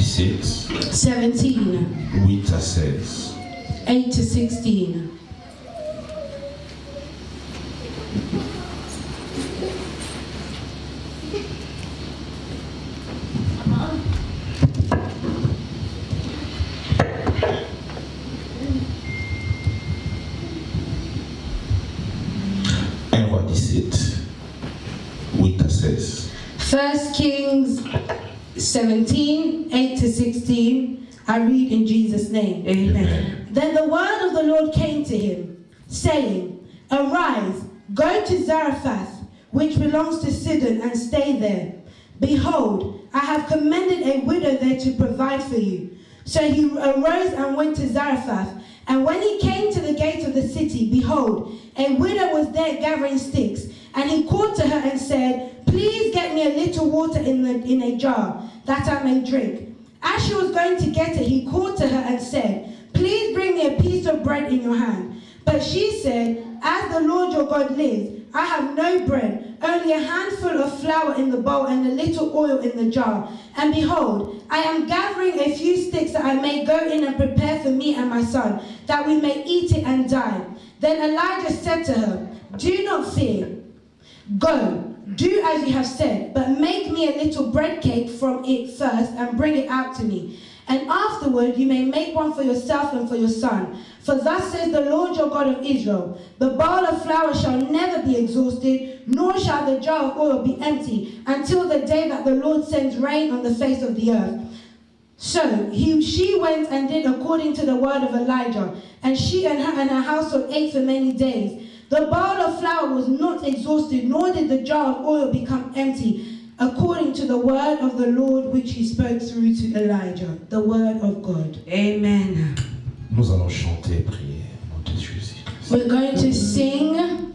17, 8 à 16. 8 to 16. Roi 17, 8 à 16. 1 Kings 17, 8 to 16. I read in Jesus' name. Amen. Then the word of the Lord came to him, saying, Arise, go to Zarephath, which belongs to Sidon, and stay there. Behold, I have commanded a widow there to provide for you. So he arose and went to Zarephath. And when he came to the gate of the city, behold, a widow was there gathering sticks. And he called to her and said, Please get me a little water in a jar, that I may drink. As she was going to get it, he called to her and said, Please bring me a piece of bread in your hand. But she said, As the Lord your God lives, I have no bread, only a handful of flour in the bowl and a little oil in the jar. And behold, I am gathering a few sticks that I may go in and prepare for me and my son, that we may eat it and die. Then Elijah said to her, Do not fear. Go, do as you have said, but make me a little bread cake from it first and bring it out to me. And afterward you may make one for yourself and for your son. For thus says the Lord your God of Israel, the bowl of flour shall never be exhausted, nor shall the jar of oil be empty, until the day that the Lord sends rain on the face of the earth. So she went and did according to the word of Elijah, and she and her household ate for many days. The bowl of flour was not exhausted, nor did the jar of oil become empty, according to the word of the Lord which he spoke through to Elijah. The word of God. Amen. Nous allons chanter et prier. Nom de Jésus. We're going to sing.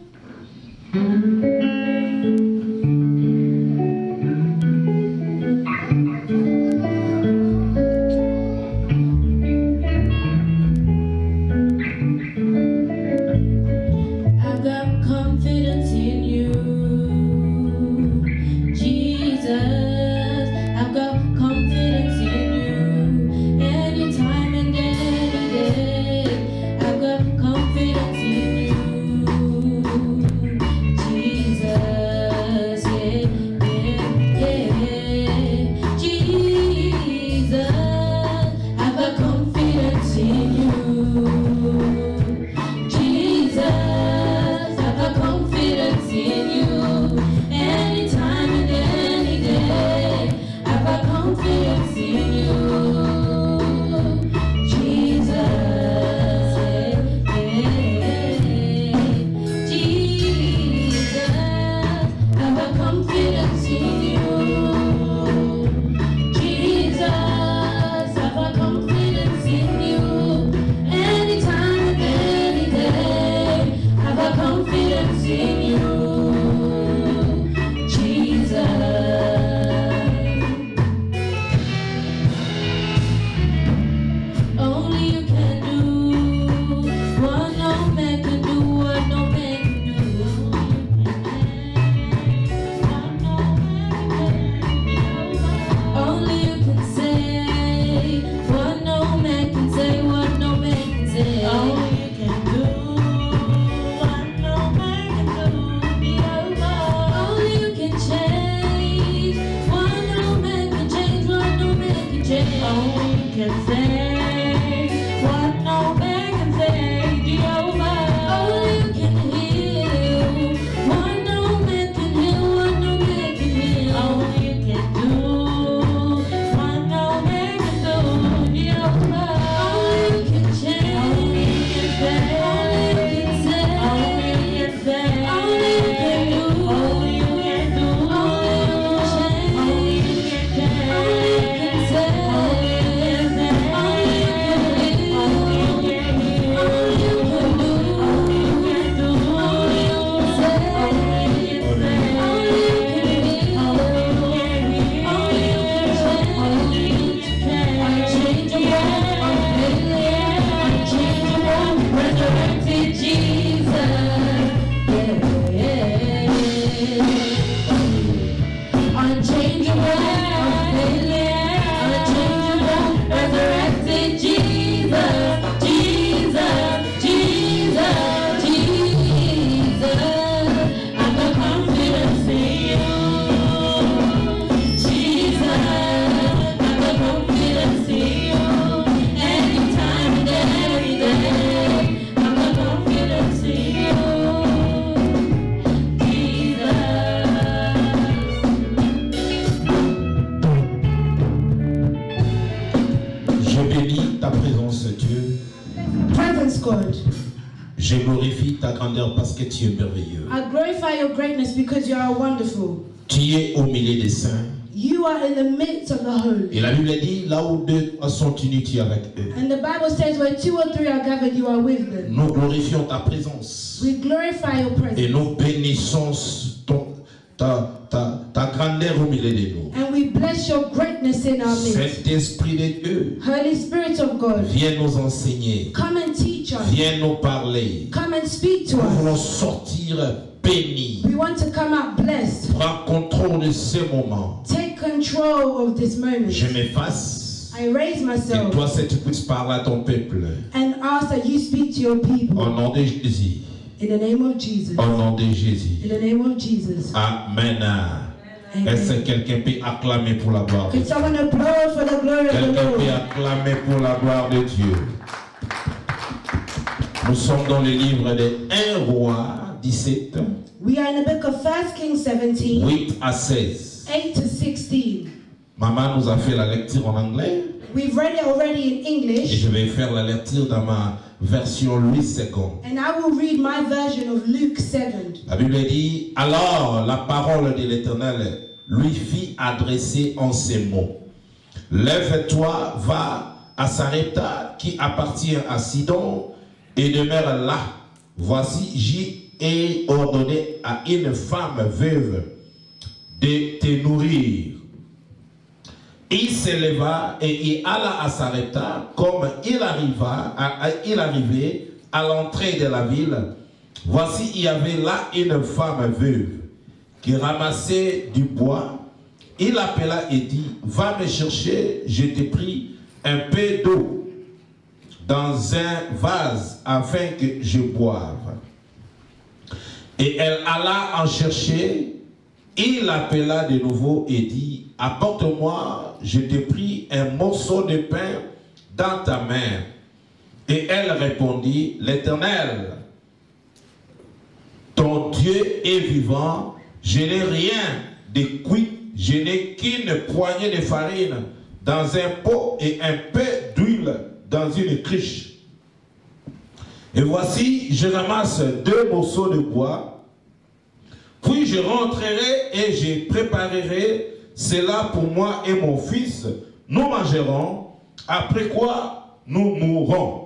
God. Je glorifie ta grandeur parce que tu es merveilleux. I glorify your greatness because you are wonderful. Tu es au milieu des saints. You are in the midst of the holy. Et la Bible dit, là où deux sont unis, tu es avec eux. And the Bible says, where 2 or 3 are gathered, you are with them. Nous glorifions ta présence. We glorify your presence. Et nous bénissons ta grandeur au milieu de nous. And we bless your greatness in our midst. Saint-Esprit de Dieu, Holy Spirit of God, viens nous enseigner. come and teach us. Viens nous parler. Come and speak to Nous voulons us. sortir bénis. We want to come out blessed. Prends contrôle de ce moment. Take control of this moment. Je m'efface. I raise Et myself toi, si tu puisses parler à ton peuple. and ask that you speak to your people. Au nom de Jésus. In the name of Jesus. Au nom de In Jésus. the name of Jesus. Amen. Est-ce que Amen. quelqu'un peut acclamer pour la gloire de Could Dieu? someone applaud for the glory of the Quelqu'un peut Lord? acclamer pour la gloire de Dieu. Nous sommes dans le livre de 1 Roi 17, We are in the book of 1 Kings 17, 8 à 16. 8 to 16. Maman nous a fait la lecture en anglais We've read it already in et English, je vais faire la lecture dans ma version Louis II. and I will read my version of Luke 7. La Bible dit, alors la parole de l'Éternel lui fit adresser en ces mots. Lève-toi, va à Sarepta qui appartient à Sidon et demeure là. Voici, j'y ai ordonné à une femme veuve de te nourrir. Il s'éleva et il alla à Sarepta. Comme il arrivait à l'entrée de la ville, voici, il y avait là une femme veuve qui ramassait du bois. Il appela et dit, va me chercher, je t'ai pris un peu d'eau dans un vase afin que je boive. Et elle alla en chercher. Il appela de nouveau et dit, apporte-moi, je t'ai pris un morceau de pain dans ta main. Et elle répondit, l'Éternel, ton Dieu est vivant, je n'ai rien de cuit, je n'ai qu'une poignée de farine dans un pot et un peu d'huile dans une cruche. Et voici, je ramasse 2 morceaux de bois, puis je rentrerai et je préparerai cela pour moi et mon fils. Nous mangerons, après quoi nous mourrons.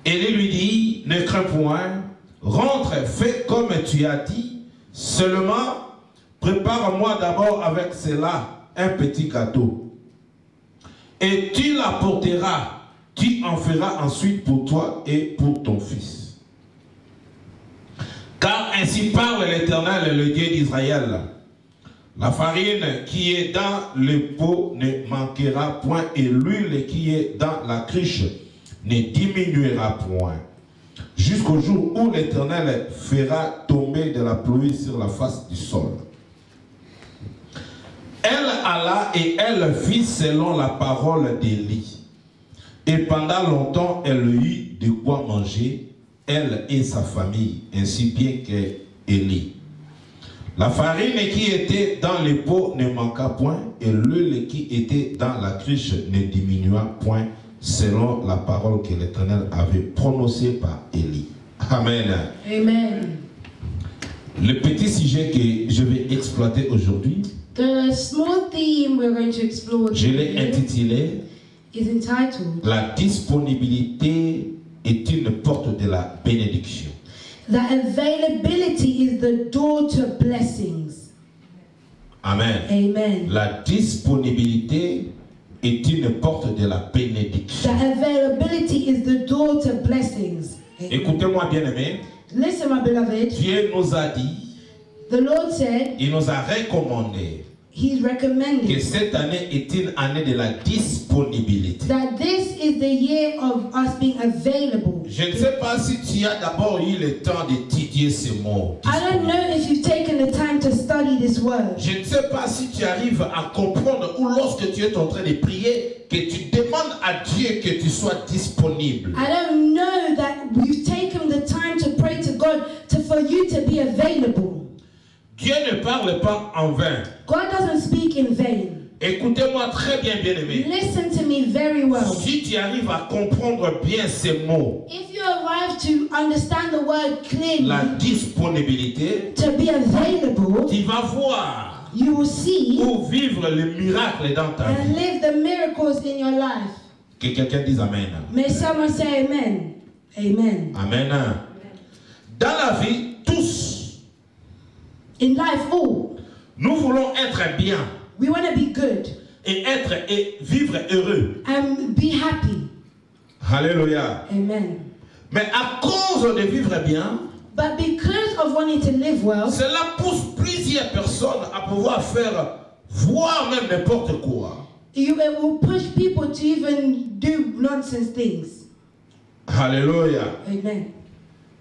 Élie lui dit, ne crains point, rentre, fais comme tu as dit, seulement prépare-moi d'abord avec cela un petit gâteau. Et tu l'apporteras, tu en feras ensuite pour toi et pour ton fils. Car ainsi parle l'Éternel, le Dieu d'Israël. La farine qui est dans le pot ne manquera point et l'huile qui est dans la cruche ne diminuera point. Jusqu'au jour où l'Éternel fera tomber de la pluie sur la face du sol. Elle alla et elle fit selon la parole d'Élie. Et pendant longtemps, elle eut de quoi manger, elle et sa famille, ainsi bien qu'Élie. La farine qui était dans les pots ne manqua point, et l'huile qui était dans la cruche ne diminua point, selon la parole que l'Éternel avait prononcée par Élie. Amen. Amen. Le petit sujet que je vais exploiter aujourd'hui, The small theme we're going to explore je l'ai today intitulé is entitled, La disponibilité est une porte de la bénédiction. The availability is the door to blessings. Amen. Amen. La disponibilité est une porte de la bénédiction. The availability is the door to blessings. Amen. Écoutez-moi bien aimé, Listen, my beloved. Dieu nous a dit, The Lord said, il nous a recommandé He's que recommended cette année est une année de la disponibilité. that this is the year of us being available. Je ne sais pas si tu as d'abord eu le temps d'étudier ce mot. I don't know if you've taken the time to study this word. Je ne sais pas si tu arrives à comprendre ou lorsque tu es en train de prier que tu demandes à Dieu que tu sois disponible. I don't know that you've taken the time to pray to God for you to be available. Dieu ne parle pas en vain. God doesn't speak in vain. Écoutez-moi très bien, bien-aimé. Listen to me very well. Si tu arrives à comprendre bien ces mots, If you arrive to understand the word clearly, la disponibilité, to be available, tu vas voir you will see où vivre le miracle dans ta vie. and live the miracles in your life. Que quelqu'un dise Amen. May someone say amen. Amen. Amen. Dans la vie, tous, In life, all, nous voulons être bien we want to be good et vivre heureux. and be happy. Alléluia. Amen. Mais à cause de vivre bien, But because of wanting to live well, cela pousse plusieurs personnes à pouvoir faire voir même n'importe quoi. it will push people to even do nonsense things. Alléluia. Amen.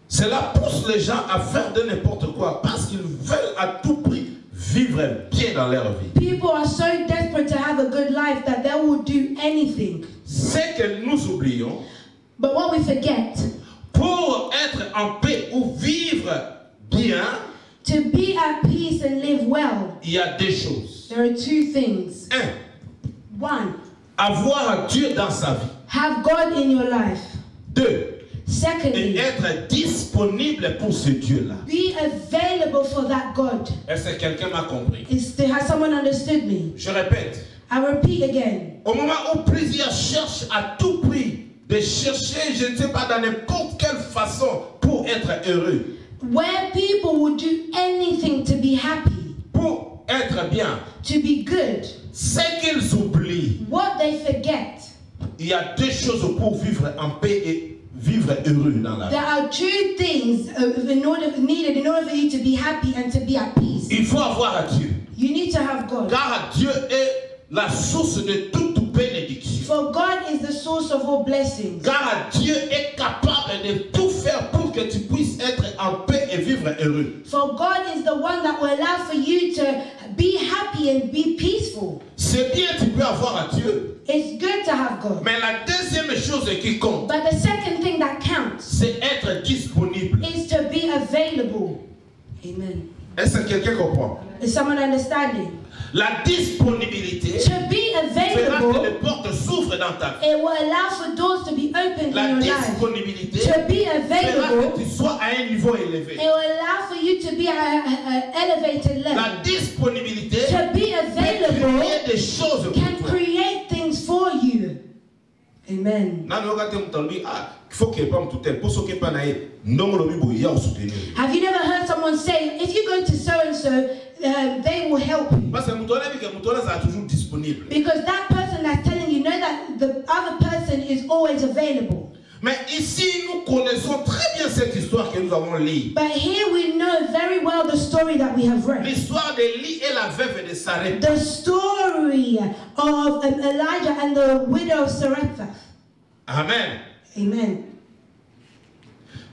Cela pousse les gens à faire de n'importe quoi parce qu'ils veulent à tout prix vivre bien dans leur vie. People are so desperate to have a good life that they will do anything. C'est que nous oublions, But what we forget, pour être en paix ou vivre bien, to be at peace and live well, il y a deux choses. there are two things. One, Avoir Dieu dans sa vie. have God in your life. Deux, et Secondly, être disponible pour ce Dieu-là. be available for that God. Est-ce que quelqu'un m'a compris? Has someone understood me? Je répète. I repeat again. Au moment où plusieurs cherchent à tout prix de chercher, je ne sais pas, dans n'importe quelle façon pour être heureux, Where people will do anything to be happy, pour être bien, to be good, c'est qu'ils oublient. what they forget, Il y a deux choses pour vivre en paix et vivre heureux dans la vie. there are two things needed in order for you to be happy and to be at peace. Il faut avoir Dieu. You need to have God. Car Dieu est la source de toute bénédiction. For God is the source of all blessings. Car Dieu est capable de tout faire pour que tu puisses être en paix et vivre heureux. For God is the one that will allow for you to be happy and be peaceful. C'est bien, tu peux avoir Dieu. It's good to have God. Mais la deuxième chose qui compte, But the second thing that counts c'est être disponible. is to be available. Amen. Est-ce que quelqu'un comprend? Is someone understanding? La disponibilité To be fera que available, les portes s'ouvrent dans ta vie. it will allow for doors to be opened La in your life. disponibilité To be fera available, que tu sois à un niveau élevé. it will allow for you to be at an elevated level. La disponibilité To be peut available créer des choses pour can toi. create things for you. Amen. Have Have you never heard someone say, if you go to so and so, they will help you? Because that person that's telling you, know that the other person is always available. Mais ici, nous connaissons très bien cette histoire que nous avons lue. But here we know very well the story that we have read. L'histoire d'Élie et la veuve de Sarepta. The story of Elijah and the widow of Sarepta. Amen. Amen.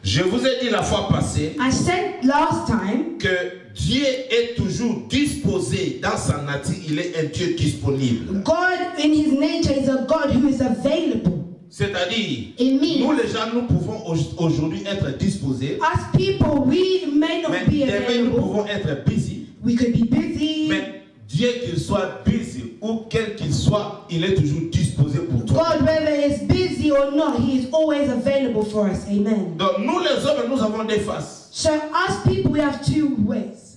Je vous ai dit la fois passée I said last time que Dieu est toujours disposé dans sa nature. Il est un Dieu disponible. God in his nature is a God who is available. C'est-à-dire, It means nous les gens, nous pouvons aujourd'hui être disposés, as people, we may not mais be demain nous available. pouvons être busy. We could be busy. Mais Dieu, qu'il soit busy ou quel qu'il soit, il est toujours disposé pour toi. God, whether he's busy or not, he is always available for us. Amen. Donc nous les hommes, nous avons des faces. So us people, we have two ways.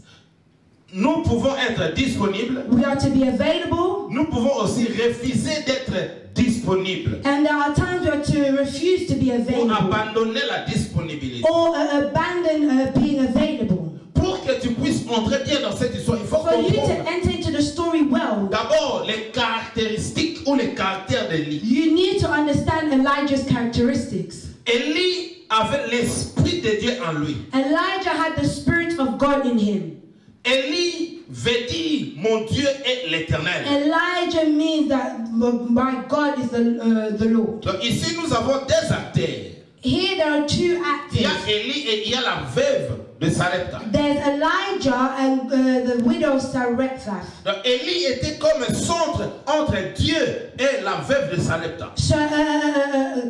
Nous pouvons être disponibles. We are to be available. Nous pouvons aussi refuser d'être disponibles. And there are times we are to refuse to be Pour available. abandonner la disponibilité. Or abandon being available. Pour que tu puisses entrer bien dans cette histoire, il faut For you to comprendre enter into the story well, d'abord les caractéristiques ou les caractères d'Élie. you need to understand Elijah's characteristics. Élie avait l'esprit de Dieu en lui. Elijah had the Spirit of God in him. Élie veut dire mon Dieu est l'Éternel. Elijah means that my God is the Lord. Donc ici nous avons des acteurs. Here there are two Il y a actors. Élie et il y a la veuve de Sarepta. There's Elijah and the widow of Sarepta. Donc Élie était comme un centre entre Dieu et la veuve de Sarepta. So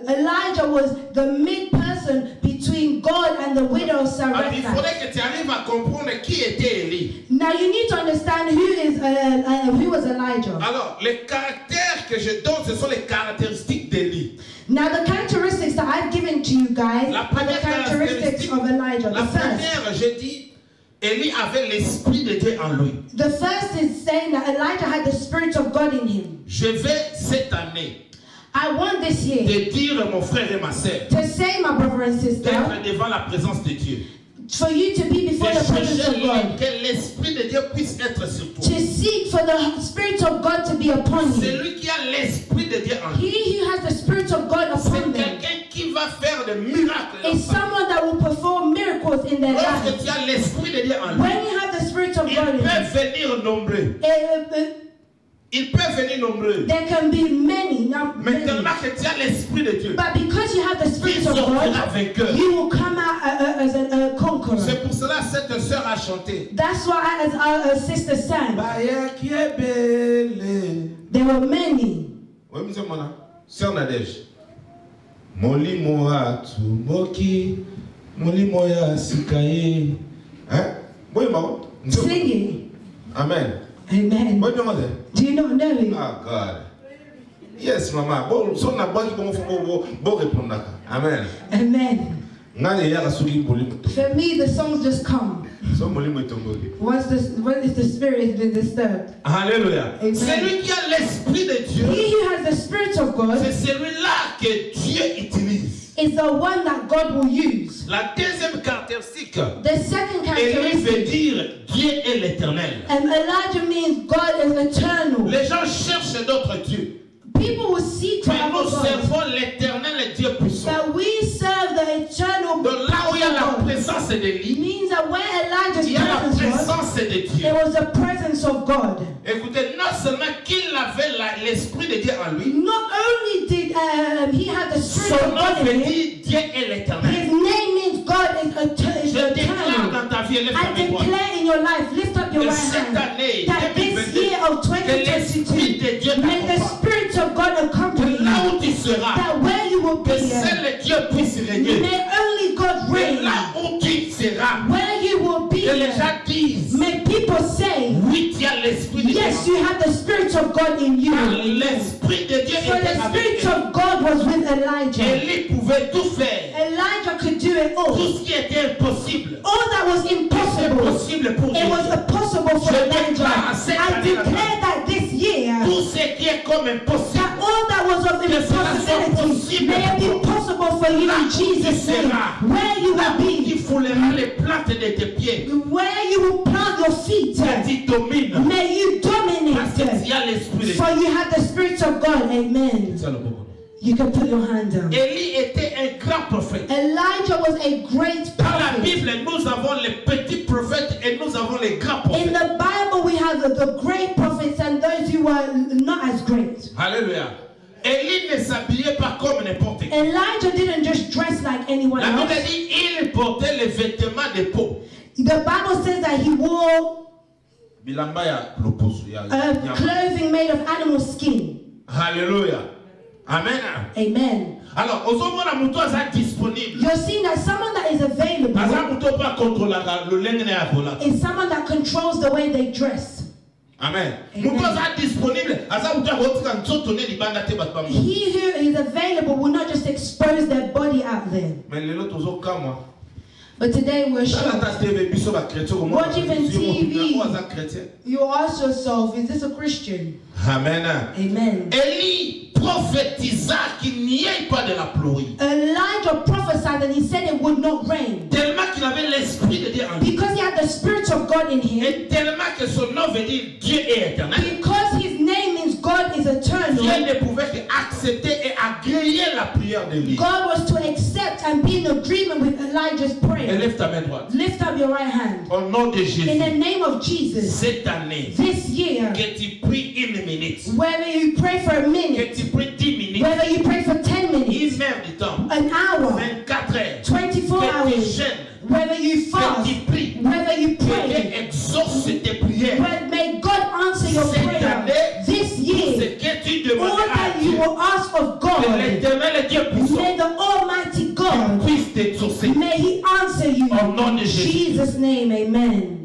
Elijah was the mid-person between God and the widow of Alors, il Sarepta. faudrait que tu arrives à comprendre qui était Élie. Now you need to understand who was Elijah. Alors, les caractères que je donne, ce sont les caractéristiques d'Élie. Now the characteristics that I've given to you guys La are the première characteristics of Elijah. La The first. première, j'ai dit, Élie avait l'esprit de Dieu en lui. The first is saying that Elijah had the Spirit of God in him. Je vais cette année I want this year te dire, mon frère et ma sœur, to say, my brother and sister, d'être devant la présence de Dieu. for you to be before the presence of God, Que l'esprit de Dieu puisse être sur toi. to seek for the Spirit of God to be upon you. Celui qui a l'esprit de Dieu en lui, He who has the Spirit of God c'est upon them quelqu'un qui va faire des miracles. is someone that will perform miracles in their Lorsque lives. tu as l'esprit de Dieu en lui, When you have the Spirit of il God in peut you, venir nombreux. Il peut venir nombreux. there can be many, not Mais many. tellement que tu as l'esprit de Dieu, But because you have the il Spirit of sortira God, vainqueur. you will come out as a conqueror. C'est pour cela que cette sœur a chanté. That's why, as our sister sang, Baya qui est belle. there were many. Oui, monsieur Mona. Sœur Nadège. Moli moa tu moki. Moli moya sikaye. Hein? Oui, maman. Singing. Amen. Amen. Bonne demande. Do you not know it? Ah, God. Yes, maman. Bon, son na bon bon bon répondre. Amen. Amen. Ngale ya kasuki moli muto. For me, the songs just come. So moli muto ngoki. Once the spirit has been disturbed. Alléluia. Amen. Celui qui a l'esprit de Dieu, He who has the Spirit of God c'est celui-là que Dieu utilise. is the one that God will use. La deuxième caractéristique, The second Élie veut characteristic, dire Dieu est l'éternel. Elijah means God is eternal. Les gens cherchent d'autres dieux. People will seek for Mais nous other gods. servons l'éternel Dieu puissant. But we serve the eternal Donc là où il y a la God. présence It d'Élie, means that where il y a la Elijah's presence was, présence de Dieu. there was the presence of God. Écoutez, non seulement qu'il avait l'esprit de Dieu en lui, Not only did he have the Spirit son of nom God veut in him, dire Dieu est l'éternel. his name means God is Je déclare eternal. dans ta vie, lève I ta main. declare in your life, lift up your Que right cette hand, année, that this 2022, year of que l'esprit 2022, de Dieu may the t'accompagne. Spirit of God accompany Que là you, où tu seras, that where you will que be, seul Dieu puisse régner. may only God Que reign. là où tu seras, Where you will be, que les gens disent, may people say, oui, tu as l'esprit de Dieu. yes, you have the Spirit of God in you. Car l'esprit de Dieu For était the avec Spirit lui. of God was with Elijah. Élie pouvait tout faire. Elijah could do it all. Tout ce qui était impossible, All that was c'est impossible, possible pour it Dieu. was possible for Je Elijah. déclare cette I année declare that this year, Tout ce qui est comme impossible, that all that was of Que cela soit impossibility possible may it pour be possible for you Là in où Jesus' tu name. seras, Where you là will où tu be, fouleras les plantes de tes pieds, where you will plant your feet, que tu domines, may you parce que dominate. tu as l'esprit de Dieu. For you have the Spirit of God. Amen. C'est le bon. You can put your hand down. Élie était un grand prophète. Elijah was a great Dans la prophet. Bible, nous avons les petits prophètes et nous avons les grands In prophètes. the Bible, we have the great prophets and those who were not as great. Alléluia. Élie ne s'habillait pas comme n'importe qui. Elijah didn't just dress like anyone La Bible else. dit il portait les vêtements de peau. The Bible says that he wore Bilamba ya loposo ya. clothing made of animal skin. Alléluia. Amen. Amen. Alors, ozomona muto aza disponible. You're seeing that someone that is Aza available muto pa contrôlera le lengene ya vola. is someone that controls the way they dress. Amen. Amen. Muto aza disponible. Aza muto akotika nzoto ne libanda te bato ba mu. He who is available will not just expose their body out there. Mais lelo tozo kamwa. But today we're Tala shocked. ta TV biso ba chrétien ko mo. Watch even TV. Aza chrétien. You ask yourself, is this a Christian? Amen. Amen. Élie prophétisa qu'il n'y ait pas de la pluie. Elijah prophesied and he said it would not rain. Tellement qu'il avait l'esprit de Dieu en lui. Because he had the Spirit of God in him. Et tellement que son nom veut dire Dieu est éternel. Because his name means God is Dieu eternal. ne pouvait qu'accepter et agréer la prière d'Élie. God was to accept and be in agreement with Elijah's prayer. Élève ta main droite. Lift up your right hand. Au nom de Jésus. In the name of Jesus, Cette année, this year, que tu pries une minute, whether you pray for a minute, que tu pries 10 minutes, whether you pray for 10 minutes, une heure du temps, an hour, 24 heures, 24 que tu hours, jeûnes, whether you que fast, tu l'éternel et Dieu puissant may the Almighty God, puisse t'exaucer. may He answer you. Au nom de In Jésus. Jesus' name, amen.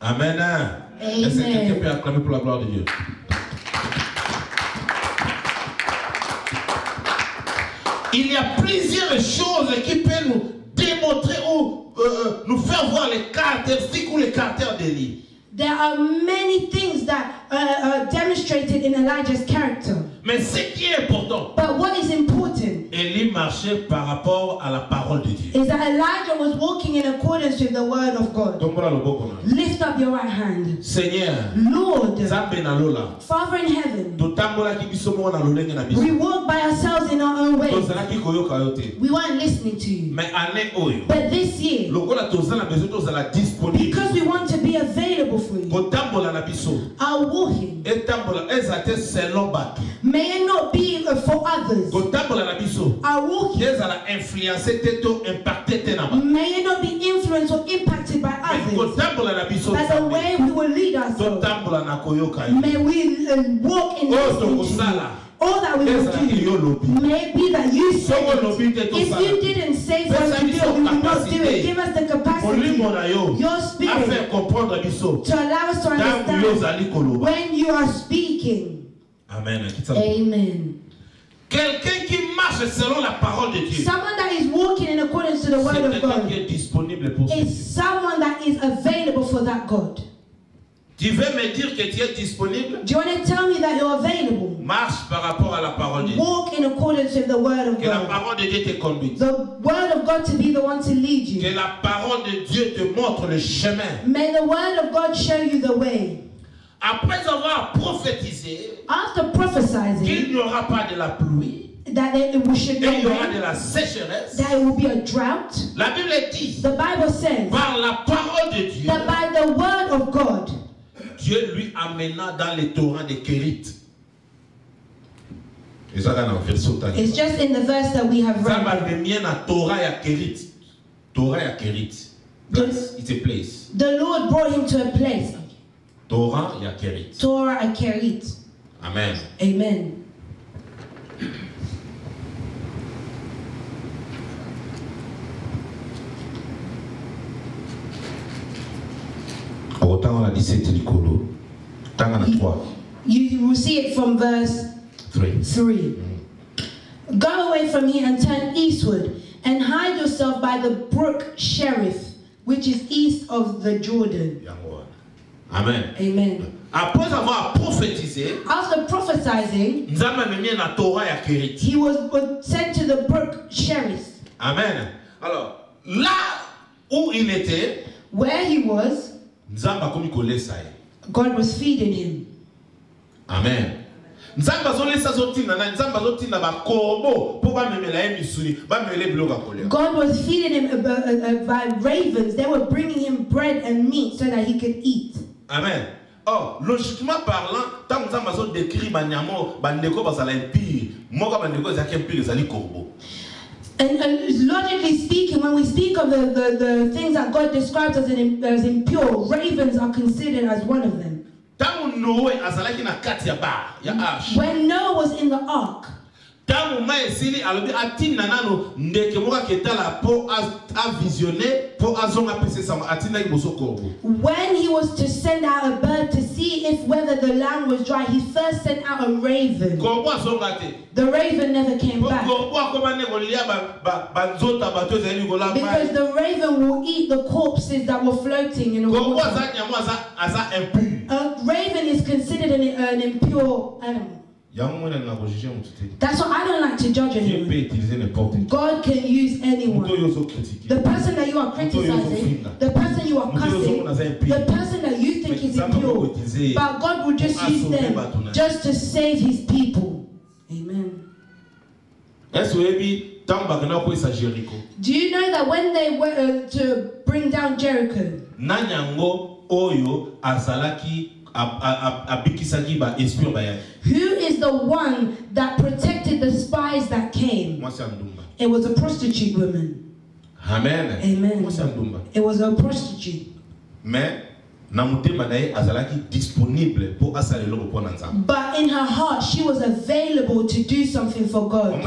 Amen. Est-ce que quelqu'un peut acclamer pour la gloire de Dieu? Il y a plusieurs choses qui peuvent nous démontrer ou nous faire voir les caractéristiques ou les caractères d'Élie. There are many things that are demonstrated in Elijah's character. Mais ce qui est important, But what is important Élie marchait par rapport à la parole de Dieu. is that Elijah was walking in accordance with the word of God. Lift up your right hand. Seigneur, Lord, Nzambe na lola. Father in heaven, Totambolaki biso mo na lolenge na biso. we walk by ourselves in our own ways. Tozalaki koyoka yo te. We weren't listening to you. Mais année oyo, But this year, lokola tozala besoin tozala disponible. because we want to be available for you, Kotambola na biso. our walking, Etambola ezate selon bato. may it not be for others. Kotambola na biso. Our walking, Ezala influencer te to impacter te na ba. may it not be influenced or impacted by Mais others. kotambola na biso. By the way we will lead ourselves, Totambola na koyoka yo. may we walk in Oh, listening to you. tokosala. All that we will Ezala ki do, yo lobi. may it be that you say Soko it. lobi te If tosala. you didn't say for us to do it, we will not do it. Give us the capacity, Molimo na yo. your A spirit, faire comprendre biso. to allow us to Tangu yo understand zali koloba. when you are speaking. Amen. Amen. Quelqu'un qui marche selon la parole de Dieu. Someone that is walking in accordance to the C'est word of quelqu'un God qui est disponible pour is ça. someone that is available for that God. Tu veux me dire que tu es disponible? Do you want to tell me that you're available? Marche par rapport à la parole de Dieu. Walk in accordance with the word of Que la God. parole de Dieu te conduise. The word of God to be the one to lead Que you. la parole de Dieu te montre le chemin. May the word of God show you the way. Après avoir prophétisé After qu'il prophesizing n'y aura pas de la pluie that we should et il y not aura de rain, la sécheresse, that it will be a drought, la Bible dit, the Bible says par la parole de Dieu, that by the word of God, Dieu lui amena dans les torrents de Kérit. Et ça, dans le verset au it's just in the verse that we have ça va read. devenir na Torah ya Kérit. Torah ya Kérit. Place. It's a place. The Lord brought him to a place, Torah ya Kérit. Torah and Kerit. Amen. Amen. Autant on a 17 Nicolo. Tant on a 3. You will see it from verse 3. 3. Go away from here and turn eastward and hide yourself by the brook Cherith, which is east of the Jordan. Amen. Amen. Après avoir prophétisé, After prophesying, Nzambe amemia na Torah ya Kérit. he was sent to the brook Cherith. Amen. Alors, là où il était, Where he was, Nzambe akomi kolesa ye. God was feeding him. Amen. Nzambe azolesa zotina na Nzambe azotina ba korbo po ba memela ye misuni, ba memele biloko akolela. God was feeding him by ravens. They were bringing him bread and meat so that he could eat. Amen. Oh, logiquement parlant, tant que Nzambe azo décrit ba nyamo, ba ndeko bazala impire, moka ba ndeko ezaki impire ezali korbo. And logically speaking, when we speak of the things that God describes as impure, ravens are considered as one of them. Tangu Noé azalaki na kati ya bar, ya arche. When Noah was in the ark, Tangu ma esili alobi atina nano ndeke moka ketala po a visionner po azonga pese sama atina iboso korbo. when he was to send out a bird to see if whether the land was dry, he first sent out a raven. Korbo azonga te. The raven never came back. Korbo akoma ne kolia ba nzota bato ezali kola Because the raven will eat the corpses that were floating in the Korbo water. aza nyamo aza impure. A raven is considered an impure animal. That's why I don't like to judge Dieu peut anyone. utiliser n'importe qui. God can use anyone. Muto yozo critiquer. The person that you are criticizing, the person you are cussing, the person that you think is impure, but God will just use them just to save his people. Amen. Est-ce que tant bagana ko isa Jericho? Do you know that when they were to bring down Jericho, Nanyango oyo azalaki abikisaki ba espion ba ya. who is the one that protected the spies that came? Mwasi andumba. It was a prostitute woman. Amen. Amen. Mwasi andumba. It was a prostitute. Mais disponible pour But in her heart, she was available to do something for God.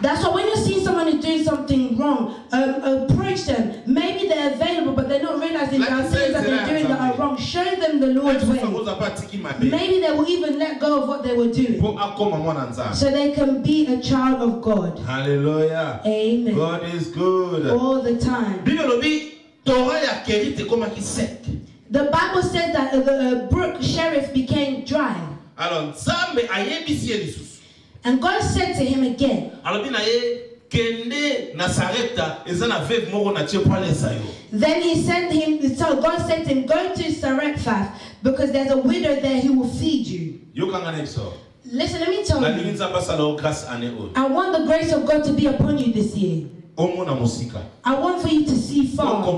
That's why when you see someone who's doing something wrong, approach them. Maybe they're available, but they're not realizing there are things that they're doing that are wrong. Show them the Lord's way. Maybe they will even let go of what they were doing, so they can be a child of God. Hallelujah. Amen. God is good. All the time. The Bible says that the brook Cherith became dry. And God said to him again. Then he sent him, so God said to him, go to Zarephath, because there's a widow there who will feed you. Listen, let me tell you. I want the grace of God to be upon you this year. I want for you to see far. I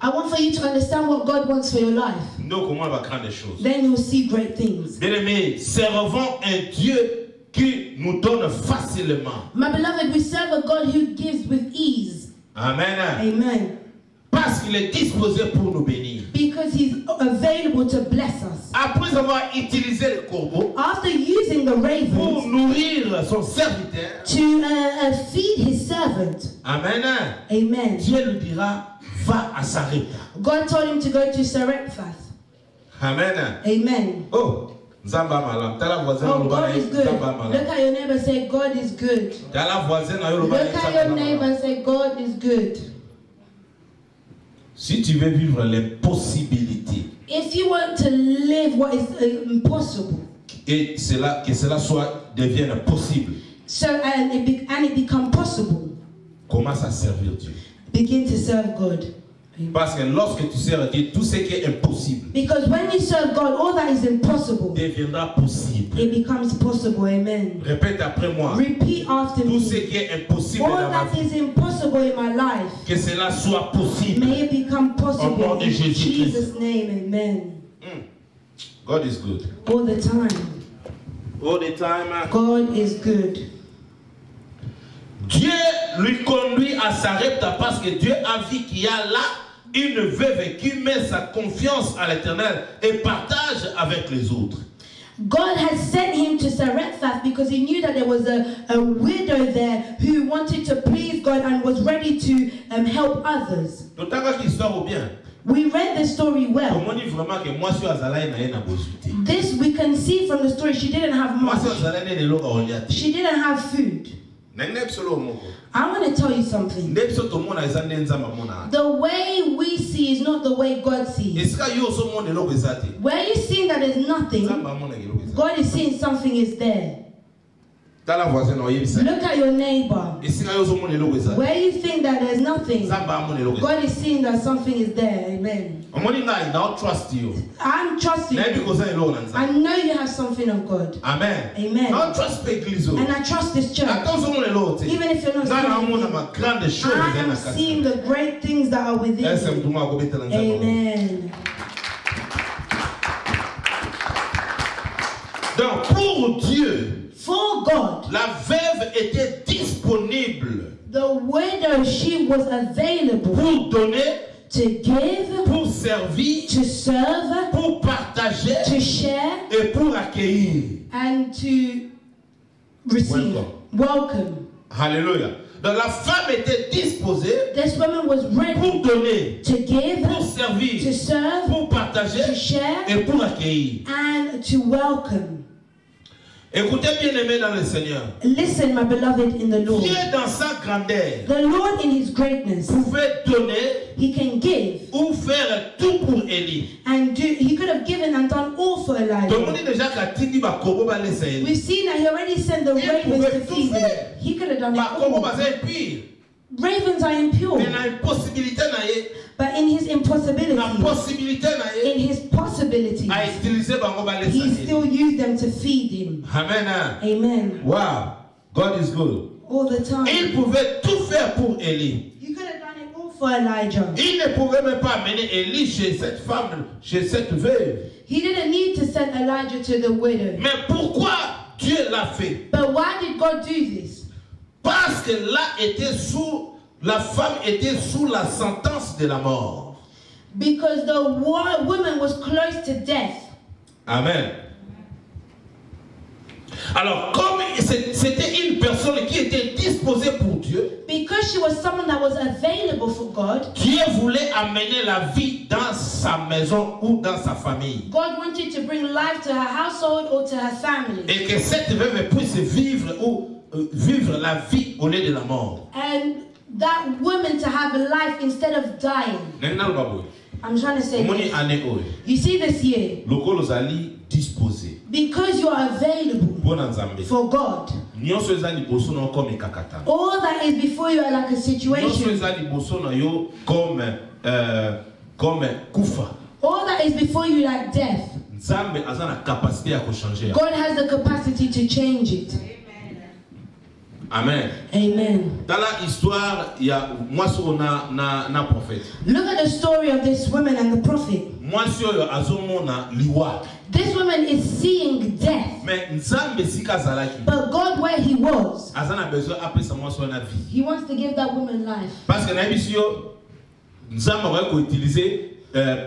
want for you to understand what God wants for your life. Then you'll see great things. Bien-aimés, servons un Dieu qui nous donne facilement. My beloved, we serve a God who gives with ease. Amen. Amen. Parce qu'il est disposé pour nous bénir. Because he's available to bless us. Après avoir utilisé le corbeau, after using the ravens, pour nourrir son serviteur, to feed his servant. Amen. Amen. Dieu lui dira, va à Sarepta. God told him to go to Zarephath. Amen. Amen. Oh, God is good. Look at your neighbor and say, God is good. Look at your neighbor and say, God is good. Si tu veux vivre les possibilités, if you want to live what is impossible, et que cela devienne possible, so and it become possible, commence à servir Dieu. Begin to serve God. Parce que lorsque tu sers Dieu, tout ce qui est impossible, because when you serve God, all that is impossible deviendra possible. It becomes possible. Amen. Répète après moi. Repeat after me. Tout ce qui est impossible all dans ma that vie, is impossible in my life, que cela soit possible. May it become possible. Au nom de in Jésus-Christ. Jesus' name. Amen. God is good. All the time. All the time. God is good. Dieu lui conduit à Sarepta parce que Dieu a vu qu'il y a là une veuve qui met sa confiance à l'Éternel et partage avec les autres. God had sent him to Zarephath because he knew that there was a widow there who wanted to please God and was ready to help others. We read the story well. This we can see from the story. She didn't have much. She didn't have food. I want to tell you something. The way we see is not the way God sees. Where you see that there's nothing, God is seeing something is there. Look at your neighbor. Where you think that there's nothing, God is seeing that something is there. Amen. I trust you. I'm trusting you. I know you have something of God. Amen. Amen. And I trust this church. Even if you're not seeing I am seeing the great things that are within you. Amen. Donc pour Dieu, for God, la veuve était disponible. The widow, she was available pour donner, to give, pour servir, to serve, pour partager, to share, et pour accueillir, and to receive. Welcome. Hallelujah. Donc la femme était disposée, this woman was ready, pour donner, to give, pour servir, to serve, pour partager, to share, et pour accueillir. And to welcome. Écoutez bien aimé dans le Seigneur. Listen, my beloved in the Lord. Dieu dans sa grandeur, the Lord in His greatness, pouvait donner, He can give, ou faire tout pour Élie. And He could have given and done all for Elijah. We've seen that He already sent the ravens to feed him. He could have done it all. Ravens are impure. But in His impossibility, in His possibilities, He still used them to feed him. Amen. Amen. Wow. God is good. All the time. Il pouvait tout faire pour Élie. You could have done it all for Elijah. Il ne pouvait même pas amener Élie chez cette femme, chez cette veuve. He didn't need to send Elijah to the widow. Mais pourquoi Dieu l'a fait? But why did God do this? Parce que la femme était sous la sentence de la mort. Because the woman was close to death. Amen. Alors, comme c'était une personne qui était disposée pour Dieu, because she was someone that was available for God, Dieu voulait amener la vie dans sa maison ou dans sa famille. God wanted to bring life to her household or to her family. Et que cette veuve puisse vivre la vie au lieu de la mort. And that woman to have a life instead of dying. I'm trying to say this. You see this year, because you are available for God, all that is before you are like a situation. All that is before you like death. God has the capacity to change it. Amen. Amen. Dans l'histoire, il y a moi sur na prophète. Look at the story of this woman and the prophet. Moi sur azomona liwa. This woman is seeing death. Mais nzambe sika zalaki. But God, where he was, azana besoin après ça moi sur na vie. He wants to give that woman life. Parce que na bisio nzambe va ko utiliser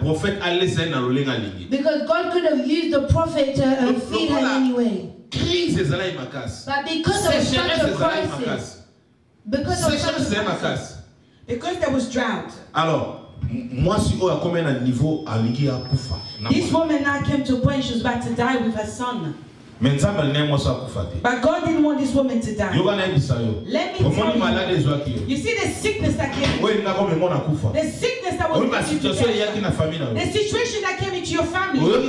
prophète aller na lolenga lingi. Because God could have used the prophet to feed her anyway. Crise ezala imakas. But because of such a crisis, because there was drought. Alors, moi si on a combien de niveau à lingi à kufa. This woman now came to a point she was about to die with her son. Mais nzambe ne mo sa kufa te. But God didn't want this woman to die. Yoga na bisayo. Let me tell you. You see the sickness that came. The sickness that was into the situation that came into your family. You see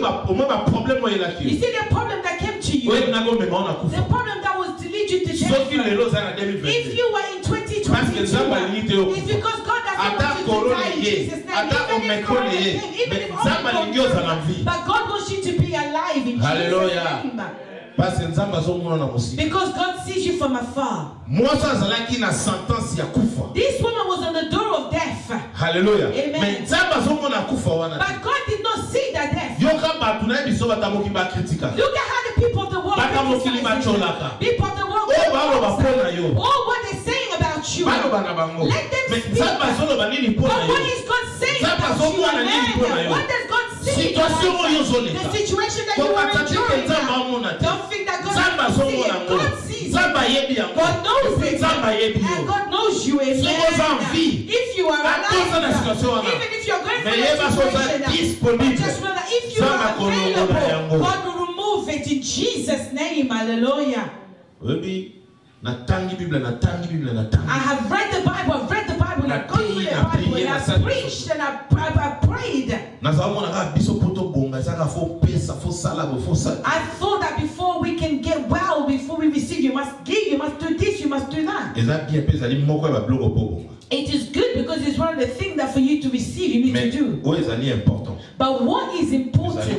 the problem that came to you. The problem that was to lead you to death. If you were in 2022, it's because God doesn't want you to die in Jesus' name. Even if but God wants you to be alive in Jesus' name. Because God sees you from afar. This woman was on the door of death. Hallelujah. Amen. But God did not see that death. Look at how the people of the world people of the world what they're saying about you. Let them speak. But what is God saying about you? Amen. What does God say about you? The situation that you are enduring now. Don't think that God doesn't see it. God sees it. God knows it. And God knows you. Amen. If you are alive, even if you're going through a situation, just remember, if you are available, God will remove it in Jesus' name. Hallelujah. I have read the Bible, and I've gone through the Bible, and I've preached, and I've prayed. I thought that before we can get well, before we receive, you must give, you must do this, you must do that. It is good because it's one of the things that for you to receive, you need to do. But what is important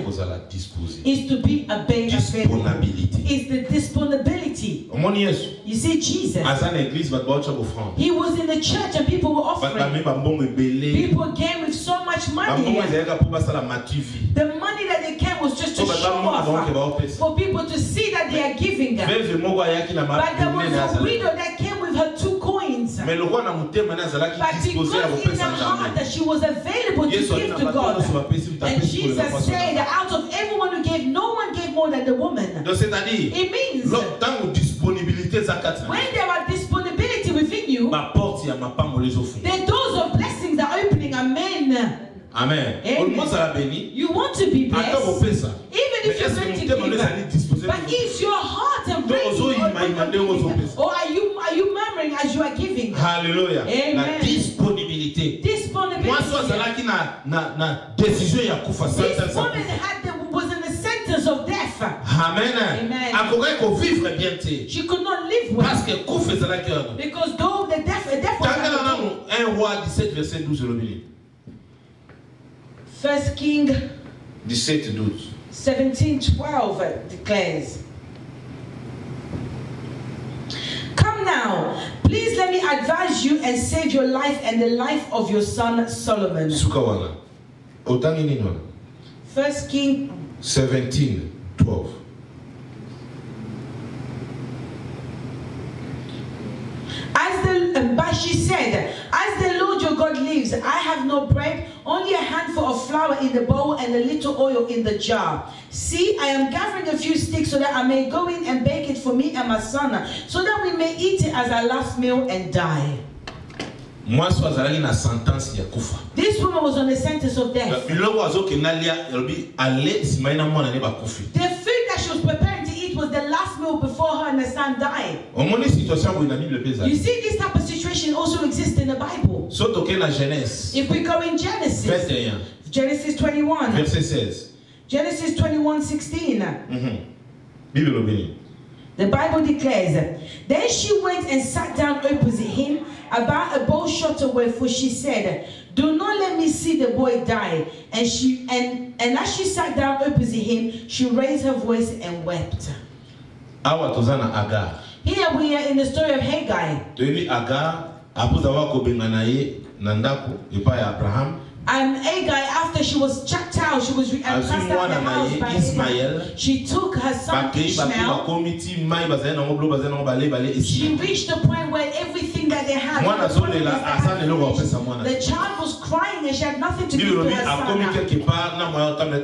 is to be available. Is the disponibility. You see, Jesus, he was in the church and people were offering. People came with so much money. The money that they came was just to show off, for people to see that they are giving. But there was a widow that came with her 2 coins. But because in her heart that she was available to give to God. And Jesus said that out of everyone who gave, no one gave more than the woman. It means when there are disponibility within you, the doors of blessings are opening. Amen. Amen. You want to be blessed, even if you're going to give. But is your heart and brain, or are you murmuring as you are giving? Hallelujah. Amen. Disponibility. This woman was in the sentence of death. Amen. Amen. She could not live well because though the death was 1 King 17:12 declares, "Come now, please let me advise you and save your life and the life of your son Solomon." 1 King 17:12. But she said, as the Lord your God lives, I have no bread, only a handful of flour in the bowl and a little oil in the jar. See, I am gathering a few sticks so that I may go in and bake it for me and my son, so that we may eat it as our last meal and die. This woman was on the sentence of death. The food that she was preparing to eat was the last meal before her and her son died. You see, this type of situation also exists in the Bible. If we go in Genesis 21, Genesis 21:16. The Bible declares, then she went and sat down opposite him, about a bow shot away, for she said, do not let me see the boy die. And as she sat down opposite him, she raised her voice and wept. Here we are in the story of Hagar. And Hagar, after she was chucked out, she was cast out of the house by Ishmael. She took her son Ishmael. She reached the point where everything that they had, the child was crying and she had nothing to give to her son.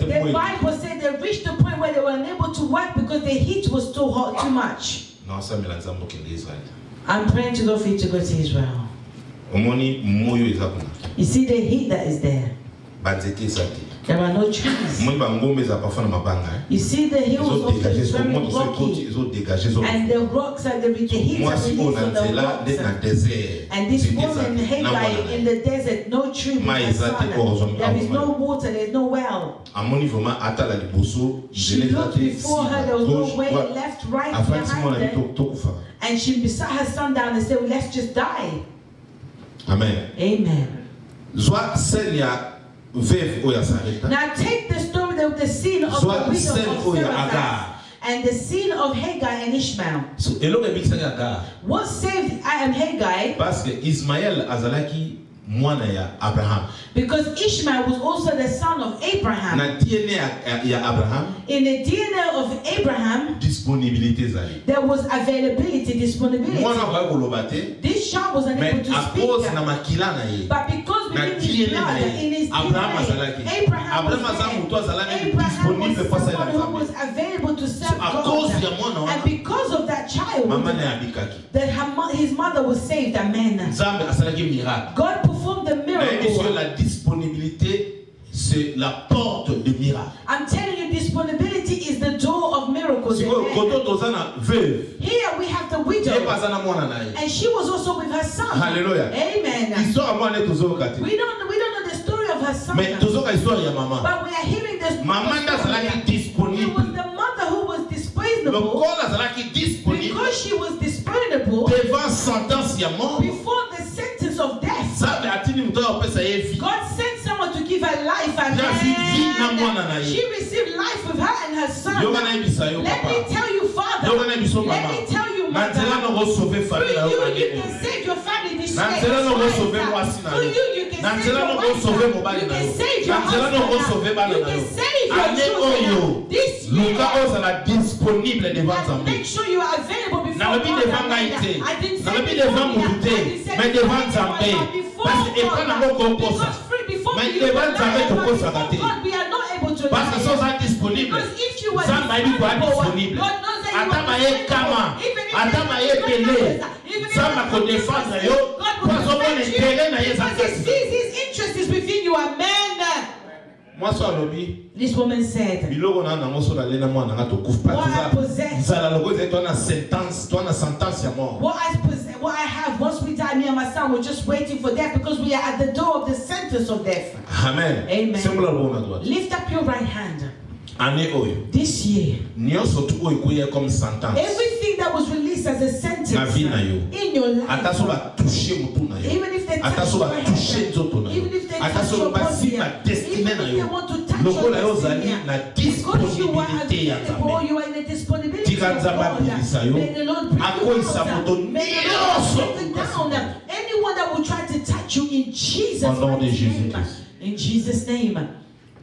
The Bible said they reached the point where they were unable to work because the heat was too hot, too much. I'm praying to God for you to go to Israel. You see the heat that is there. There are no trees. You see the hills of the very rocky. And the rocks are the heat are released on the rocks. And this woman, Hagar, in the desert, no tree with the sun. There is no water, there is no well. She looked before her, there was no way, left, right, behind her. And she sat her son down and said, well, let's just die. Amen. Amen. Now take the story of the scene of the widow of Sarah and the scene of Hagar and Ishmael. What saved Hagar? Because Ishmael was also the son of Abraham. In the DNA of Abraham, there was availability, disponibility. This child was unable to speak. But because within his blood, in his DNA, Abraham was someone who was available to serve God. And because of that child, his mother was saved. Amen. God performed the miracle. La disponibilité, c'est la porte de miracle. I'm telling you, disponibility is the door of miracles. Here we have the widow, and she was also with her son. Hallelujah. Amen. We don't know the story of her son, but we are hearing this. It was the mother who was disposable, because she was disposable before the sentence of death. God sent someone to give her life, and she received life with her and her son. Let me tell you, Father, let me tell you, Mother, through you, you can save your family this way. Through you, you can save your wife. You can save your husband. You can save your children. This year, make sure you are available before God. I didn't say because before we are not able to live. Because if you were disponible, God knows that you are because he sees his interest is within you. Amen. This woman said, what I possess, what I have, once we die, me and my son, we're just waiting for death because we are at the door of the sentence of death. Amen. Amen. Lift up your right hand. This year, everything that was released as a sentence in your life, even if they touch your head, even if they touch your body, even if they want to touch your destiny, because you are available, you are in the disponibility of God. May the Lord bring you out. May the Lord bring you down. Anyone that will try to touch you in Jesus' name. In Jesus' name.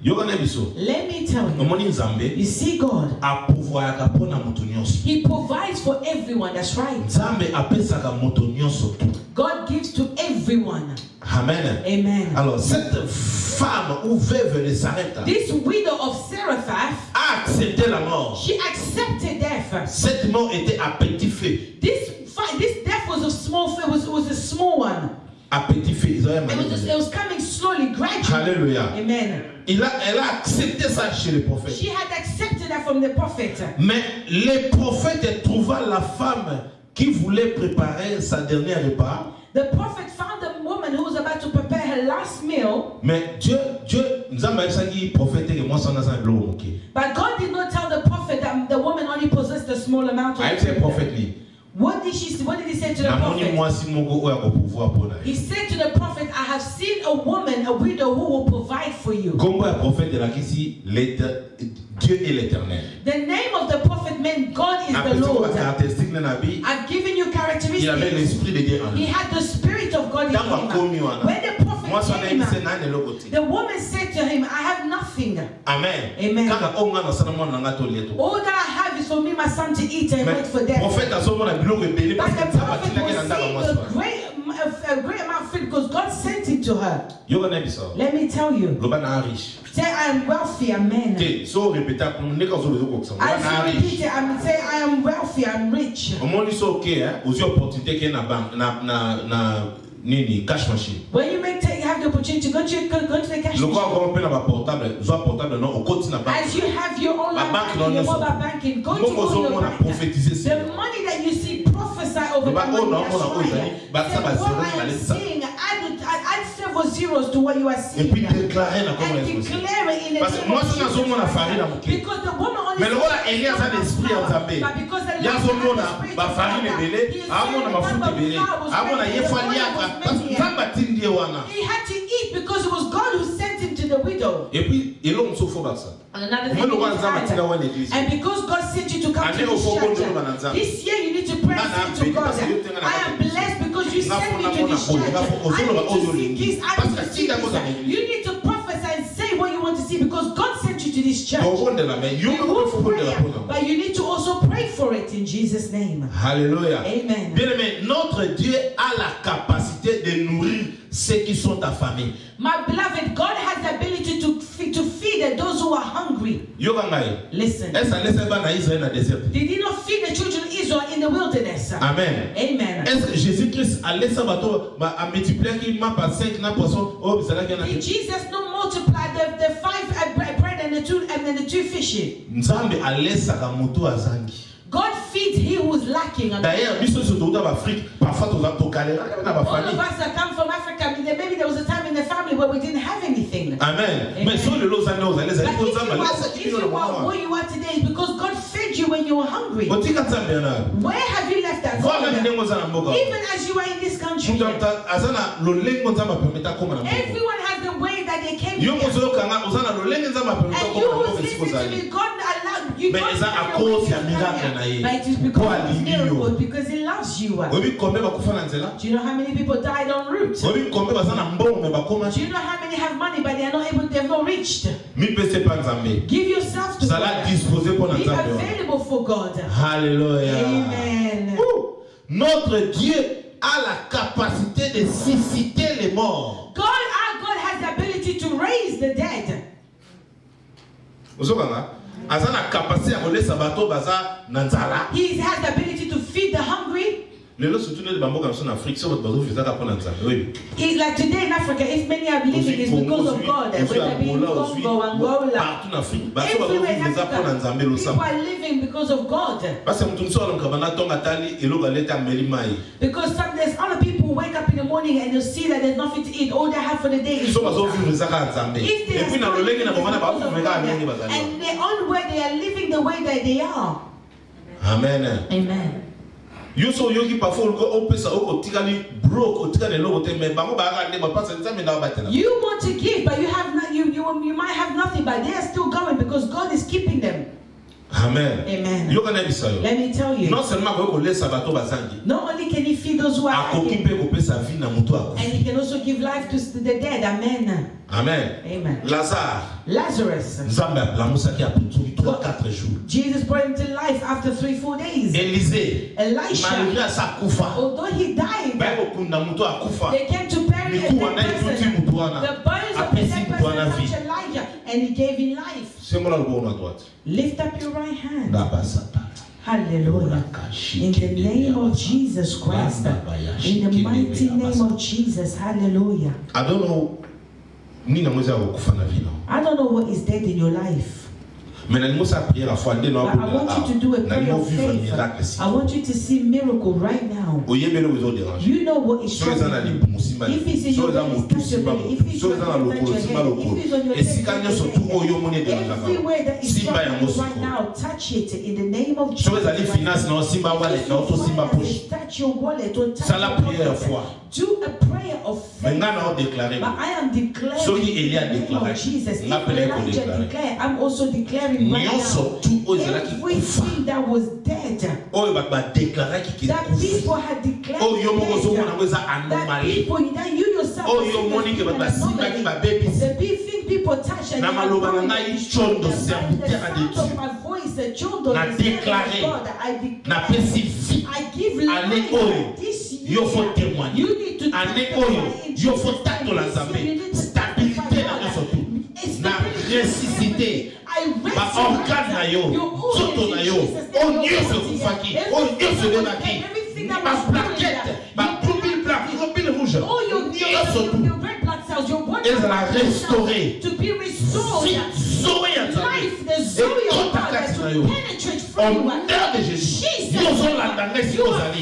Let me tell you. You see God. He provides for everyone. That's right. God gives to everyone. Amen. Amen. Alors cette femme ou veuve de Sarepta, this widow of Zarephath, a accepté la mort. She accepted death. Cette mort était à petit feu. This death was a small. It was a small one. À petit feu. It was coming slowly, gradually. Hallelujah. Amen. Elle a accepté ça chez le prophète. She had accepted that from the prophet. Mais le prophète trouva la femme qui voulait préparer sa dernière repas. The prophet found a woman who was about to prepare her last meal. Mais Dieu nous a dit prophète que moi ça n'a pas l'eau. But God did not tell the prophet that the woman only possessed a small amount of food. What did he say to the prophet? He said to the prophet, I have seen a woman, a widow who will provide for you. Dieu est l'Éternel. The name of the prophet meant God is the Lord. I've given you characteristics. Il avait l'esprit de Dieu en lui. He had the spirit of God in him. When the prophet came out, the woman said to him, I have nothing. Amen. Amen. All that I have is for me, my son, to eat and wait for death. But the prophet was seeing a great amount of food because God sent it to her. Let me tell you. Say I am wealthy, amen. As you repeat it, I say I am wealthy, I'm rich. When you have the opportunity to go to the cash machine. As you have your online banking, your mobile banking, go to your bank. The money that you see prophesy over the money. That's right. What I am seeing, add several zeros to what you are seeing. And declare it in the name of Jesus. Because the woman only but because the Lord he had to eat because it was God who sent him to the widow. And another thing and because God sent you to come to this church, this year you need to pray to God. I am blessed because you sent me to this church. I need to see this. I need to see this. You need to prophesy and say what you want to see because God sent you to this church. But you need to also pray for it in Jesus' name. Hallelujah. Amen. Bien-aimé, notre Dieu a la capacité de nourrir ceux qui sont affamés. My beloved, God has the ability to feed those who are hungry. Listen. Did he not feed the children of Israel in the wilderness? Amen. Amen. Est-ce que Jésus-Christ a laissé à multiplier qui m'a pas 5 na poisson oh did Jesus not multiply the 5 bread and the 2 fishes? Nzambe a laissé ka mutu azangi. God feeds he who is lacking. D'ailleurs, parfois all of us that come from Africa, maybe there was a time in the family where we didn't have anything. Amen. But if you are where you are today, is because God fed you when you were hungry. Where have you left that God? Even as you are in this country, everyone has the way that they came here. And you who's listening to me, God allowed you. But it is because of miracles, because he loves you. Do you know how many people died en route? Do you know how many have money but they are not able, they have not reached? Give yourself to God. Be available for God. Hallelujah. Amen. Notre Dieu a la capacité de susciter les morts. Our God has the ability to raise the dead. He has the ability to feed the hungry. Like today in Africa, if many are living, it's because of God. Whether it be in Congo, Angola, everywhere in Africa, people are living because of God. Because there's other people who wake up in the morning and they'll see that there's nothing to eat. All they have for the day is food. And they're on where they are living the way that they are. Amen. Amen. You want to give, but you might have nothing, but they are still going because God is keeping them. Amen. Amen. Let me tell you. Not only can can he feed those who are lacking? And he can also give life to the dead. Amen. Amen. Amen. Lazarus. Jesus brought him to life after 3-4 days. Elisha, although he died, they came to bury a dead person. The bones of the dead person touched Elijah, and he gave him life. Lift up your right hand. Hallelujah. In the name of Jesus Christ. In the mighty name of Jesus. Hallelujah. I don't know what is dead in your life. But I want you to do a prayer of faith. I want you to see miracle right now. You know what is troubling you. If it's in your belly, touch your belly. If it's on your head, if it's on your leg, everywhere that is troubling you right now, touch it in the name of Jesus. Touch your wallet or touch your wallet. Do a prayer of faith. But I am declaring in the name of Jesus. If Elijah declared, I'm also declaring right now. Everything that was dead, that people had declared dead, that people, that you yourself, the big thing people touch and the sound of my voice, the children, I give life this year. You need to ressuscité. Ba organe na yo, soto na yo, on Dieu se kufaki, on Dieu se levaki. Ba plaquette, ba globule blanc, globule rouge. On Dieu se tout. Elle sera restaurée. Life, the Zoe of God that will penetrate from you. Au nom de Jésus, nous allons la donner si vous allez.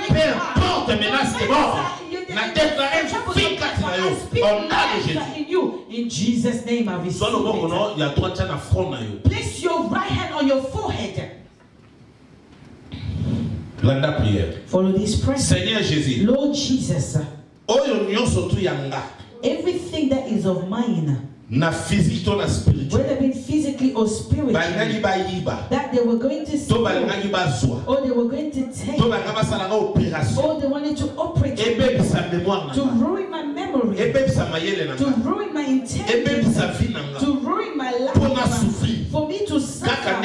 Peu importe menace de mort. La tête va être efficace na yo. Au nom de Jésus. In Jesus' name, I receive it. Place your right hand on your forehead. Landa prière. Follow this prayer. Seigneur Jésus. Lord Jesus. Everything that is of mine, whether being physically or spiritually, that they were going to steal, or they were going to take, or they wanted to operate to ruin my memory, to ruin my intelligence, to ruin my life, for me to suffer,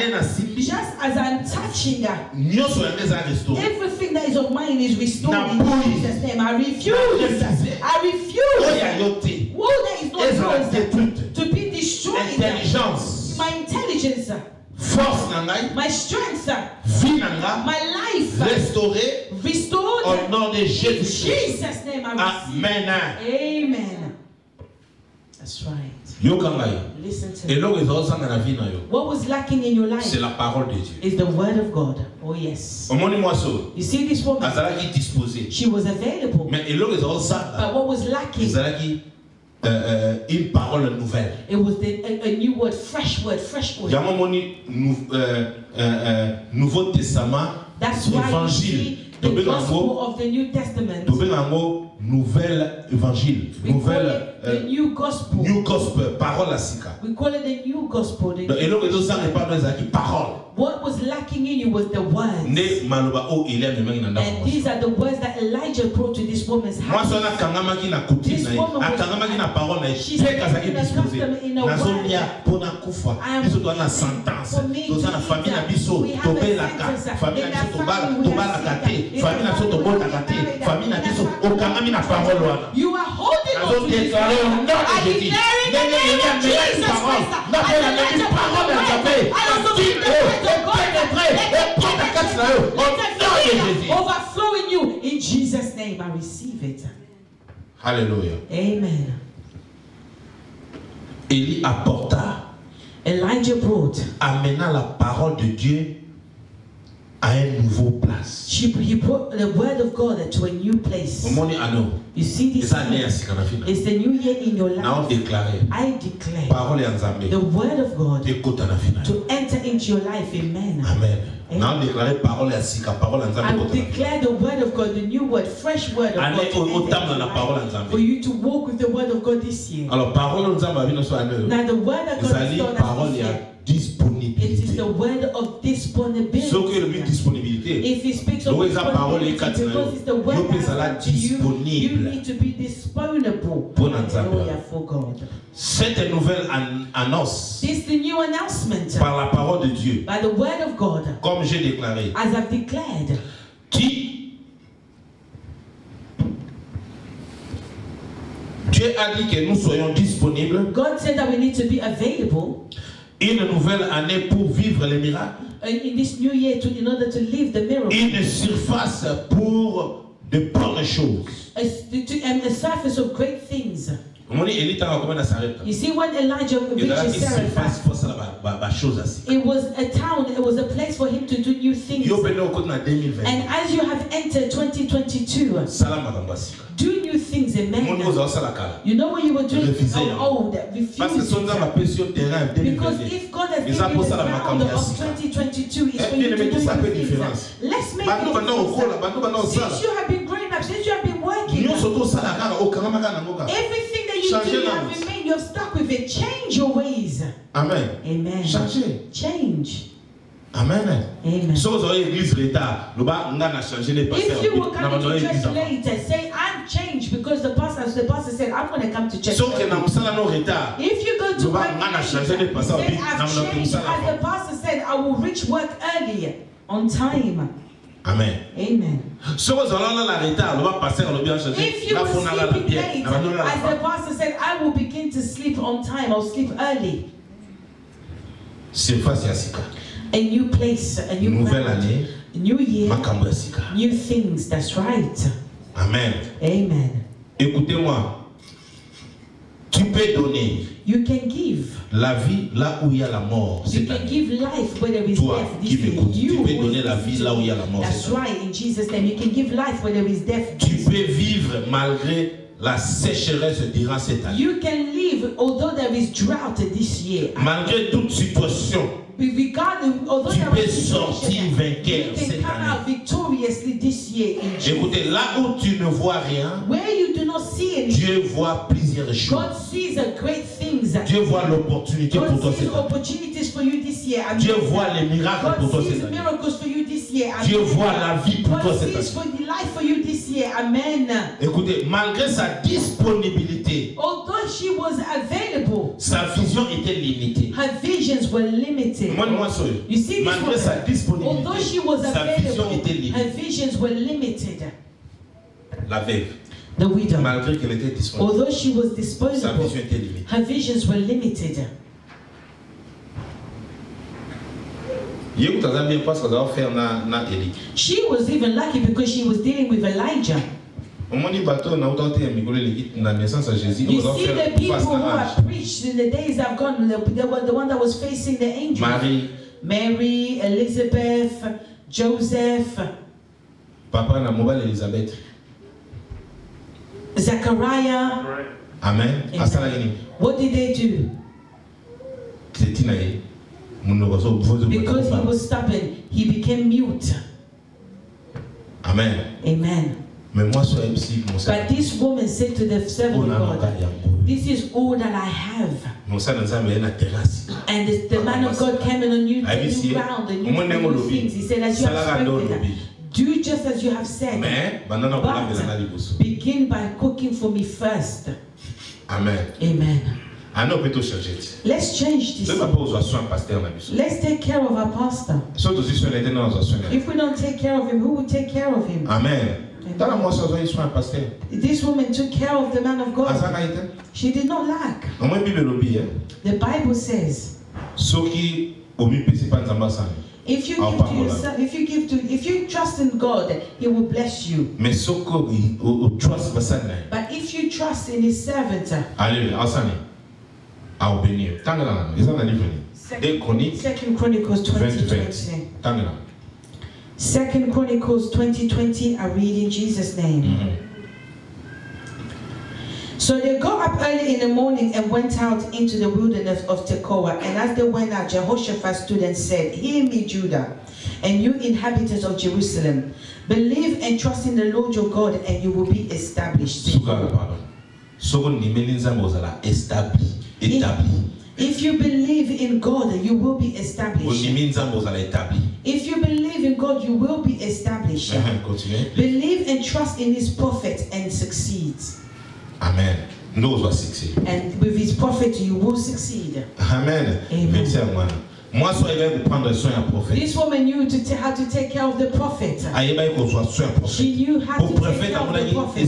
just as I'm touching that. Everything that is of mine is restored in Jesus' name. I refuse. I refuse. Woe that is not yours to be destroyed. My intelligence, my strength, my life, restored. Au nom de Jésus. In Jesus' name I receive. Amen. Amen. That's right. Listen to me. What was lacking in your life? C'est la parole de Dieu. Is the word of God. Oh yes. You see this woman? She was available. But what was lacking? Une parole nouvelle. It was a new word, fresh word, fresh word. Nouveau Testament. That's why you see the gospel of the New Testament. Nouvel évangile. The new gospel. New gospel. Parole à sika. We call it the new gospel. Parole. What was lacking in you was the words. And these are the words that Elijah brought to this woman's house. This woman was, she's in a custom in a word. We have a sentence in our family. We you are holding on to this. I declare in the name of Jesus Christ. Overflowing you in Jesus' name. I receive it. Hallelujah. Amen. Élie apporta, Elijah brought, amena la parole de Dieu à une nouvelle place. He brought the word of God to a new place. You see this? It's the new year in your life. I declare the word of God to enter into your life. Amen. Amen. I declare the word of God, the new word, fresh word of God, for you to walk with the word of God this year. Now the word of God is it is the word of disponibility. If he speaks of disponibility, because it's the word that to you, you need to be disponible. Hallelujah, for God. Cette nouvelle annonce this is the new announcement par la parole de Dieu, by the word of God, comme j'ai déclaré, as I've declared. Dieu a dit que nous soyons disponibles. God said that we need to be available. Une nouvelle année pour vivre les miracles. In this new year, in order to live the miracle. Une surface pour de bonnes choses. A surface of great things. You see, when Elijah reached Zarephath, it was a town, it was a place for him to do new things. And as you have entered 2022, do new things, amen. You know what you were doing old, refusing. Because if God has given you the ground of 2022, it's for you to do new things. Let's make it. Since you have been growing up, since you have been working, everything that you do, you have remained, you're stuck with it. Change your ways. Amen. Amen. Change. Amen. Amen. If you were coming to church later, say, I'm changed because the pastor said, I'm going to come to church. If you go to work, say, I've changed. As the pastor said, I will reach work earlier, on time. Amen. Amen. If you were sleeping late, as the pastor said, I will begin to sleep on time, I'll sleep early. A new place, a new planet, a new year, new things, that's right. Amen. Amen. Écoutez-moi. Tu peux donner. You can give. La vie là où il y a la mort. You can give life where there is death. Qui m'écoute, tu peux donner la vie là où il y a la mort. That's right, in Jesus' name. You can give life where there is death. Tu peux vivre malgré la sécheresse durant cette année. You can live although there is drought this year. Malgré toute situation. Tu peux sortir vainqueur cette année. Écoutez, là où tu ne vois rien, Dieu voit plusieurs choses. Dieu voit l'opportunité pour toi cette année. Dieu voit les miracles pour toi cette année. Dieu voit la vie pour toi cette année. Écoutez, malgré sa disponibilité, sa vision était limitée. You see, this woman, although she was available, her visions were limited. La veuve, the widow, malgré qu'elle était disponible, although she was disposable, her visions were limited. She was even lucky because she was dealing with Elijah. You see the people who have preached in the days that have gone, they were the one that was facing the angel. Mary, Elizabeth, Joseph, Papa na mobile Elizabeth, Zachariah. Amen. What did they do? Because he was stubborn, he became mute. Amen. Amen. But this woman said to the servant of God, this is all that I have. And the man of God came in a new ground, a new things. He said, as you have spoken, do just as you have said. But begin by cooking for me first. Amen. Amen. Let's change this. Let's take care of our pastor. If we don't take care of him, who will take care of him? Amen. This woman took care of the man of God. She did not lack. The Bible says, if you trust in God, He will bless you. But if you trust in His servant, I'll be near. Second Chronicles 20:20. 2 Chronicles 20:20. I read in Jesus' name. So they got up early in the morning and went out into the wilderness of Tekoa. And as they went out, Jehoshaphat stood and said, "Hear me, Judah, and you inhabitants of Jerusalem. Believe and trust in the Lord your God, and you will be established." If you believe in God, you will be established. If you believe in God, you will be established. Believe and trust in His prophet and succeed. Amen. And with His prophet, you will succeed. Amen. Amen. Moi, sois élève pour prendre soin du prophète. This woman knew how to take care of the prophet. She knew how to take care of the prophet.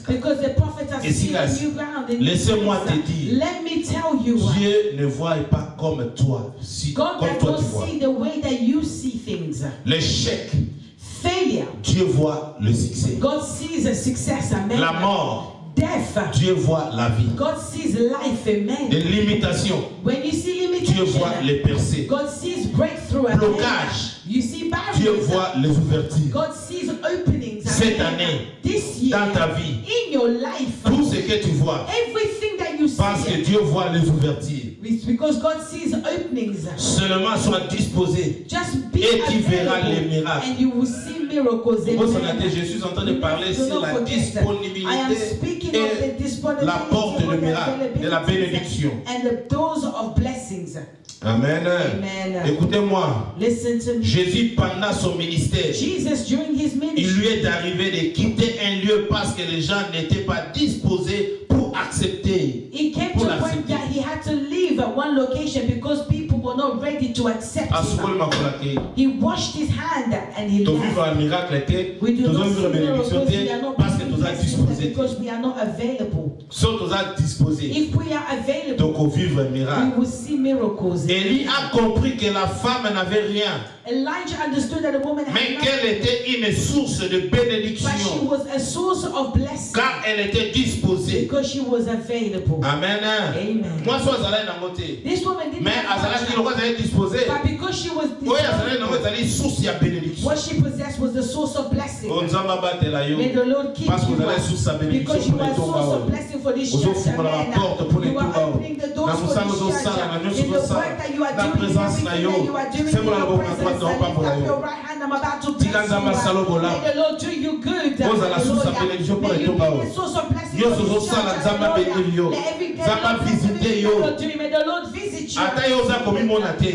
Because the prophet has seen a new ground. Laissez-moi te dire. Let me tell you. Dieu ne voit pas comme toi. God comme toi tu vois. See the way that you see things. L'échec. Failure. Dieu voit le succès. God sees a success. Amen. La mort. Death. Dieu voit la vie. God sees life, amen. Les limitations. When you see limitation, Dieu voit les percées. God sees breakthrough. Blocage. You see barriers. Dieu voit les ouvertures. God sees openings. Cette année, this year, dans ta vie, in your life, tout ce que tu vois, everything that you see, parce que Dieu voit les ouvertures. It's because God sees openings. Seulement sois disposé. Just be et tu verras les miracles. And you will see miracles. Je suis en train de parler sur la disponibilité et la porte de miracle, de la bénédiction. And the doors of blessings. Amen. Amen. Écoutez-moi. Listen to me. Jésus pendant son ministère, Jesus, during his ministry, il lui est arrivé de quitter un lieu parce que les gens n'étaient pas disposés pour accepter. He came to a point that he had to leave at one location because people were not ready to accept him. He washed his hand and he left. We do not see miracles because we are not available. If we are available, we will see miracles. Élie a compris que la femme n'avait rien. Elijah understood that the woman had mais qu'elle était une source de bénédiction. But she was a source of blessing. Car elle était disposée. Because she was available. Amen. Amen. Moi je suis allé dans côté. This woman didn't mais elle était disposée. But because she was disposed, what she possessed was the source of blessing. May the Lord keep you because you are a source of blessing for this church. Amen. You are opening the doors for this church. In the work that you are doing, everything that you are doing in your presence. Lift up your right hand, I'm about to bless you. May the Lord do you good. May you be a source of blessing for this church. Let every day may the Lord visit you.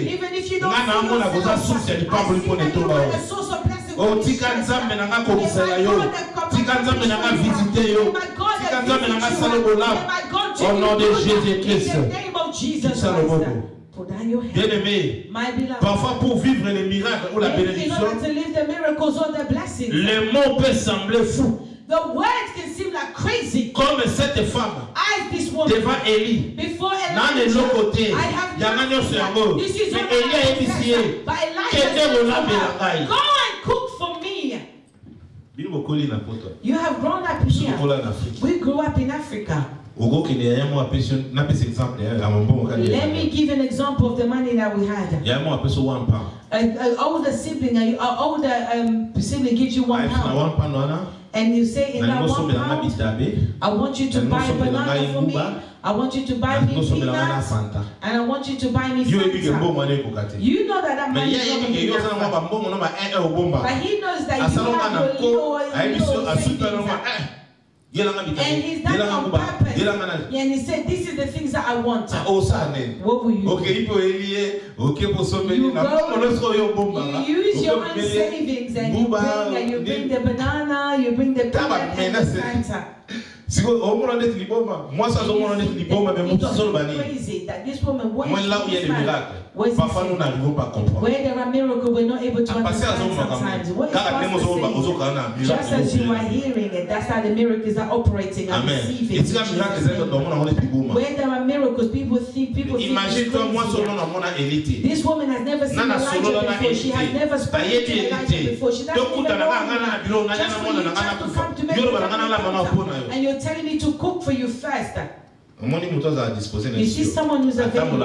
Even if you don't see yourself, I see that you are a source of blessing for this church. Au nom de Jésus-Christ. In the name of Jesus Christ. Bien-aimé, parfois pour vivre les miracles ou la bénédiction, le mot peut sembler fou. The words can seem like crazy. Comme cette femme devant Élie. Dans les autres côtés, il y a un autre cerveau. Mais Élie a épicié. Go and cook for me. You have grown up here. We grew up in Africa. Let me give an example of the money that we had. An older sibling gives you £1. And you say in that £1, I want you to buy a banana for me. I want you to buy me peanuts. And I want you to buy me Fanta. You know that money is not enough. But he knows that you have your little and he's done on purpose. And he said, this is the things that I want. What will you do? You use your own savings and you bring the banana, you bring the peanut and the Fanta. It was crazy that this woman where there are miracles, we're not able to understand sometimes. What is just as you are hearing it, that's how the miracles are operating and receiving. Where there are miracles, people think this woman has never seen Elijah before. She has never spoken to Elijah before. She doesn't even know him. Just for you just to come to make and you're telling me to cook for you first. You see someone who's available.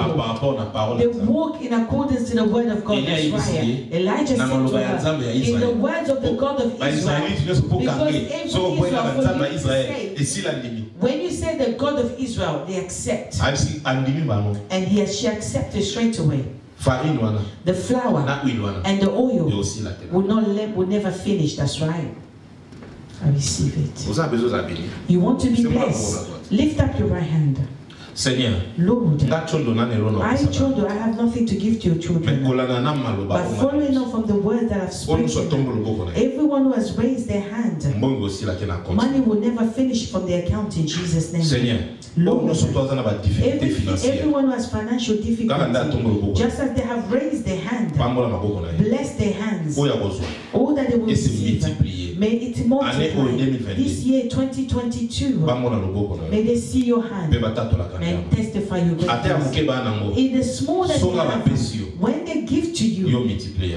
They walk in accordance to the word of God. That's right. Elijah said to her, in the words of the God of Israel, because Israel, when you say the God of Israel, they accept. And she accepted straight away. The flour and the oil will never finish. That's right. I receive it. You want to be blessed? Lift up your right hand. Seigneur, Lord, I children, I have nothing to give to your children. But following on from the word that I've spoken, everyone who has raised their hand, money will never finish from their account in Jesus' name. Seigneur, Lord, everyone who has financial difficulty, just as they have raised their hand, bless their hands, all that they will receive, may it multiply. This year 2022, may they see your hand and testify your greatness. In the small that you have, when they give to you,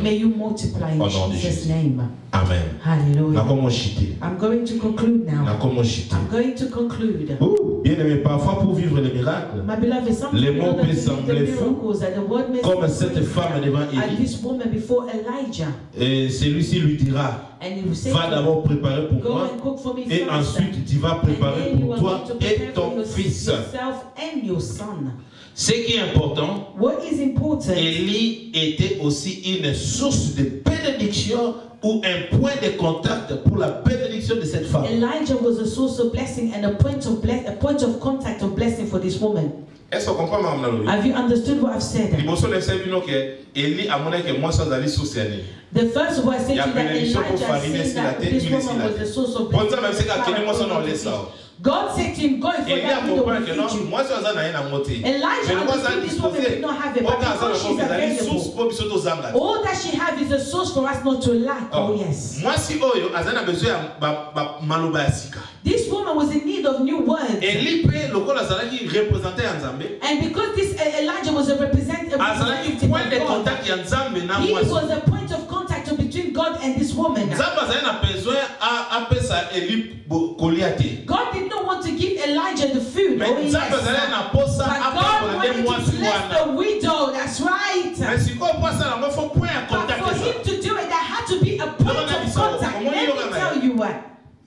may you multiply in Jesus' name. Amen. Hallelujah. I'm going to conclude now. I'm going to conclude. Bien-aimé, parfois pour vivre les miracles, les mots peuvent sembler fous, comme cette femme devant Élie. Et celui-ci lui dira, va d'abord préparer pour moi, et ensuite tu vas préparer pour toi et ton fils. Ce qui est important, Élie était aussi une source de bénédiction ou un point de contact pour la bénédiction de cette femme. Elijah was a source of blessing and a point of contact of blessing for this woman. Est-ce qu'on comprend, Mme? Have you understood what I've said? The first of all I said to you that Elijah said that this woman was the source of blessing. God said to him, go for that widow will feed you. Elijah understood this woman did not have it, but because she's available, all that she has is a source for us not to lack. Oh yes. This woman was in need of new words. And because this Elijah was a representative of God, he was a point of contact between God and this woman. God did not want to give Elijah the food. Oh, yes. But God wanted to bless the widow. That's right. But for him to do it, there had to be a point of contact. Let me tell you what.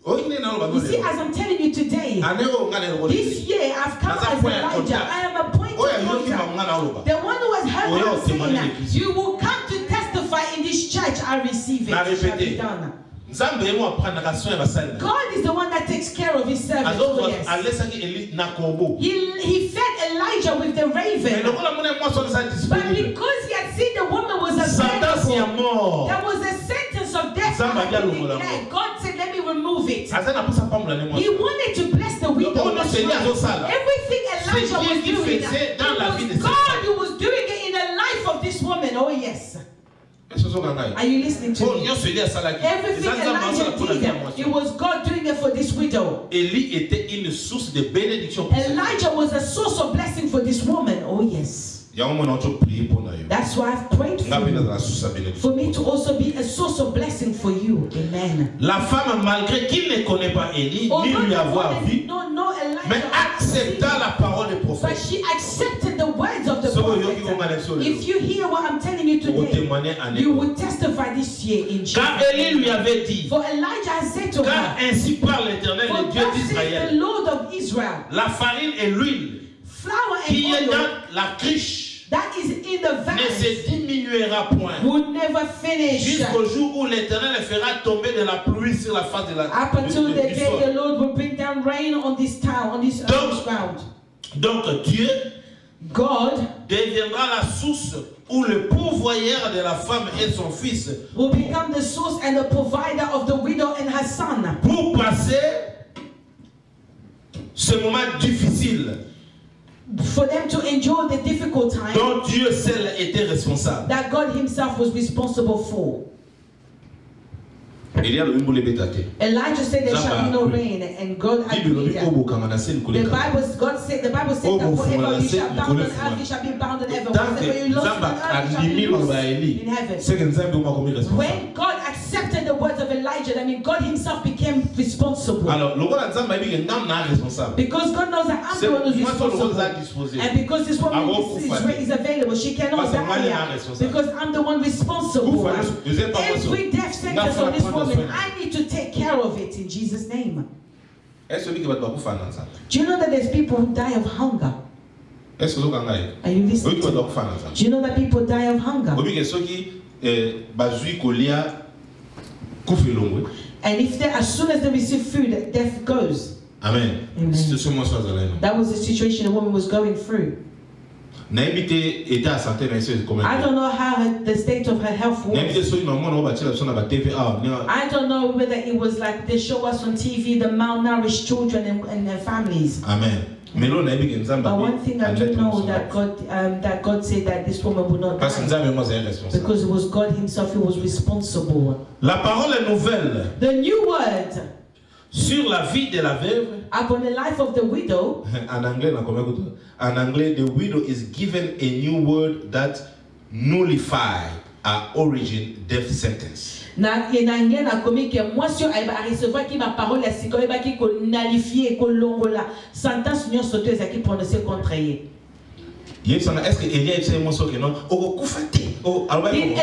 You see, as I'm telling you today, this year I've come as Elijah. I am a point of contact. The one who has heard what I'm saying that you will come to testify in this church. I receive it. It shall be done. God is the one that takes care of his servants. Oh, yes. He fed Elijah with the raven. But because he had seen the woman was available, there was a sentence of death. God said, let me remove it. He wanted to bless the widow. Everything Elijah was doing, it was God who was doing it in the life of this woman. Oh yes. Are you listening to me? Everything Elijah did, it was God doing it for this widow. Elijah was a source of blessing for this woman. Oh yes. That's why I've prayed for you. For me to also be a source of blessing for you. Amen. La femme, malgré qu'il ne connaît pas Élie, ni lui avoir vu, mais accepta la parole du prophète. But she accepted the words of the prophet. If you hear what I'm telling you today, you will testify this year in Jesus. Car Élie lui avait dit, for Elijah has said to car her, ainsi parle l'Éternel, le Dieu d'Israël, the Lord of Israel, la farine et l'huile qui est dans la cruche that is in the vase ne se diminuera point would never finish jusqu'au jour où l'Éternel fera tomber de la pluie sur la face de la up until the day the Lord will bring down rain on this town, on this ground. Donc Dieu, God, deviendra la source où le pourvoyeur de la femme et son fils will become the source and the provider of the widow and her son pour passer ce moment difficile. For them to endure the difficult time dont Dieu seul était responsable. That God himself was responsible for. Elijah said there shall be no rain, and God agreed. The Bible said that whatever you shall bound on earth, it shall be bound in heaven. Whatever you lost on earth, it shall be lost in heaven. When God accepted the words of Elijah, I mean God himself became responsible. Because God knows that I'm the one who's responsible. And because this woman is available, she cannot die because I'm the one responsible. Every death sentence on this woman, I need to take care of it in Jesus' name. Do you know that there's people who die of hunger? Are you listening to me? Do you know that people die of hunger? And if they, as soon as they receive food, death goes. Amen. That was the situation the woman was going through. I don't know how the state of her health was. I don't know whether it was like they show us on TV the malnourished children and their families. Amen. But one thing I do know that God said that this woman would not die because it was God Himself who was responsible. La parole est nouvelle. The new word sur la vie de la veuve. Upon the life of the widow. En anglais, the widow is given a new word that nullify our origin death sentence. Na anglais na komi ke moisio a recevoir ki ma parole a sikoye ba ki ko nullifier ko longola sentence nyo soto ezaki prononcer contre ye. Est-ce que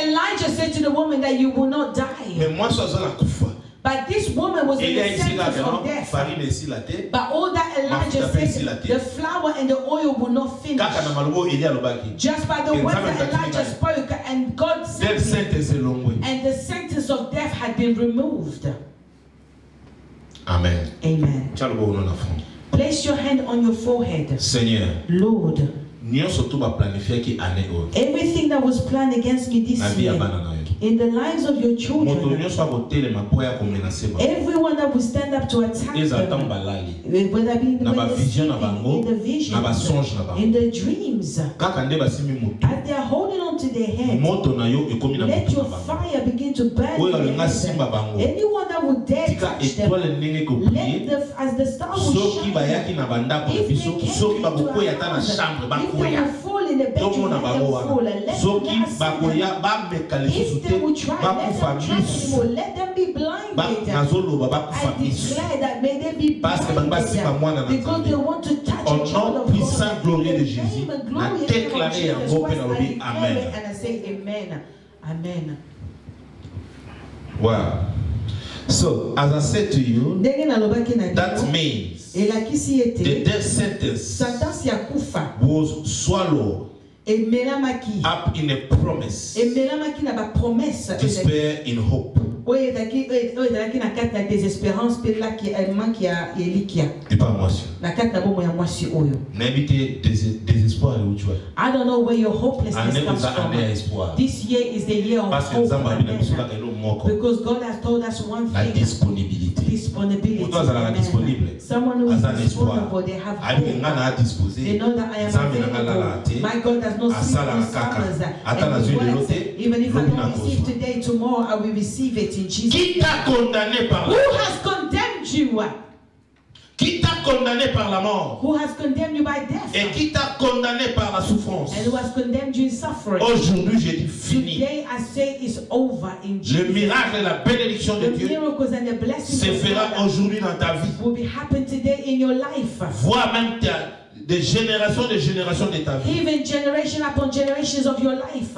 Elijah said to the woman that you will not die? But this woman was in the sentence of death. But all that Elijah said, the flour and the oil will not finish. Just by the word that Elijah spoke, and God said, and the sentence of death had been removed. Amen. Amen. Place your hand on your forehead. Seigneur. Lord. Everything that was planned against me this year, in the lives of your children, everyone that will stand up to attack them, whether it be in the vision, in the dreams, as they are holding on to their head, let your fire begin to burn in their head. Anyone that would dare touch them, let as the star will shine, if they can't they will fall in the bedroom, let them fall and let them if they will try, let them be blinded. I declare that may they be blinded because they want to touch a child of God. Glorieux de Jésus, and I say amen. Amen. Wow. So, as I said to you, that means the death sentence was swallowed up in a promise. Despair in hope. Et pas moisson. N'habitez désespoir où tu es. I don't know where your hopelessness comes from. This year is the year of hope. Because God has told us one thing. Disponibility. Someone who is disponible, they have hope. They know that I am available. My God does not sleep on summers. Even if I don't receive today, tomorrow I will receive it in Jesus' name. Who has condemned you? Qui t'a condamné par la mort? Who has condemned you by death? Et qui t'a condamné par la souffrance? And who has condemned you in suffering? Aujourd'hui, j'ai dit fini. Today I say it's over in Jesus. Le miracle et la bénédiction de Dieu se fera aujourd'hui dans ta vie. Will be happen today in your life. Vois même de génération de ta vie. Even generation upon generations of your life.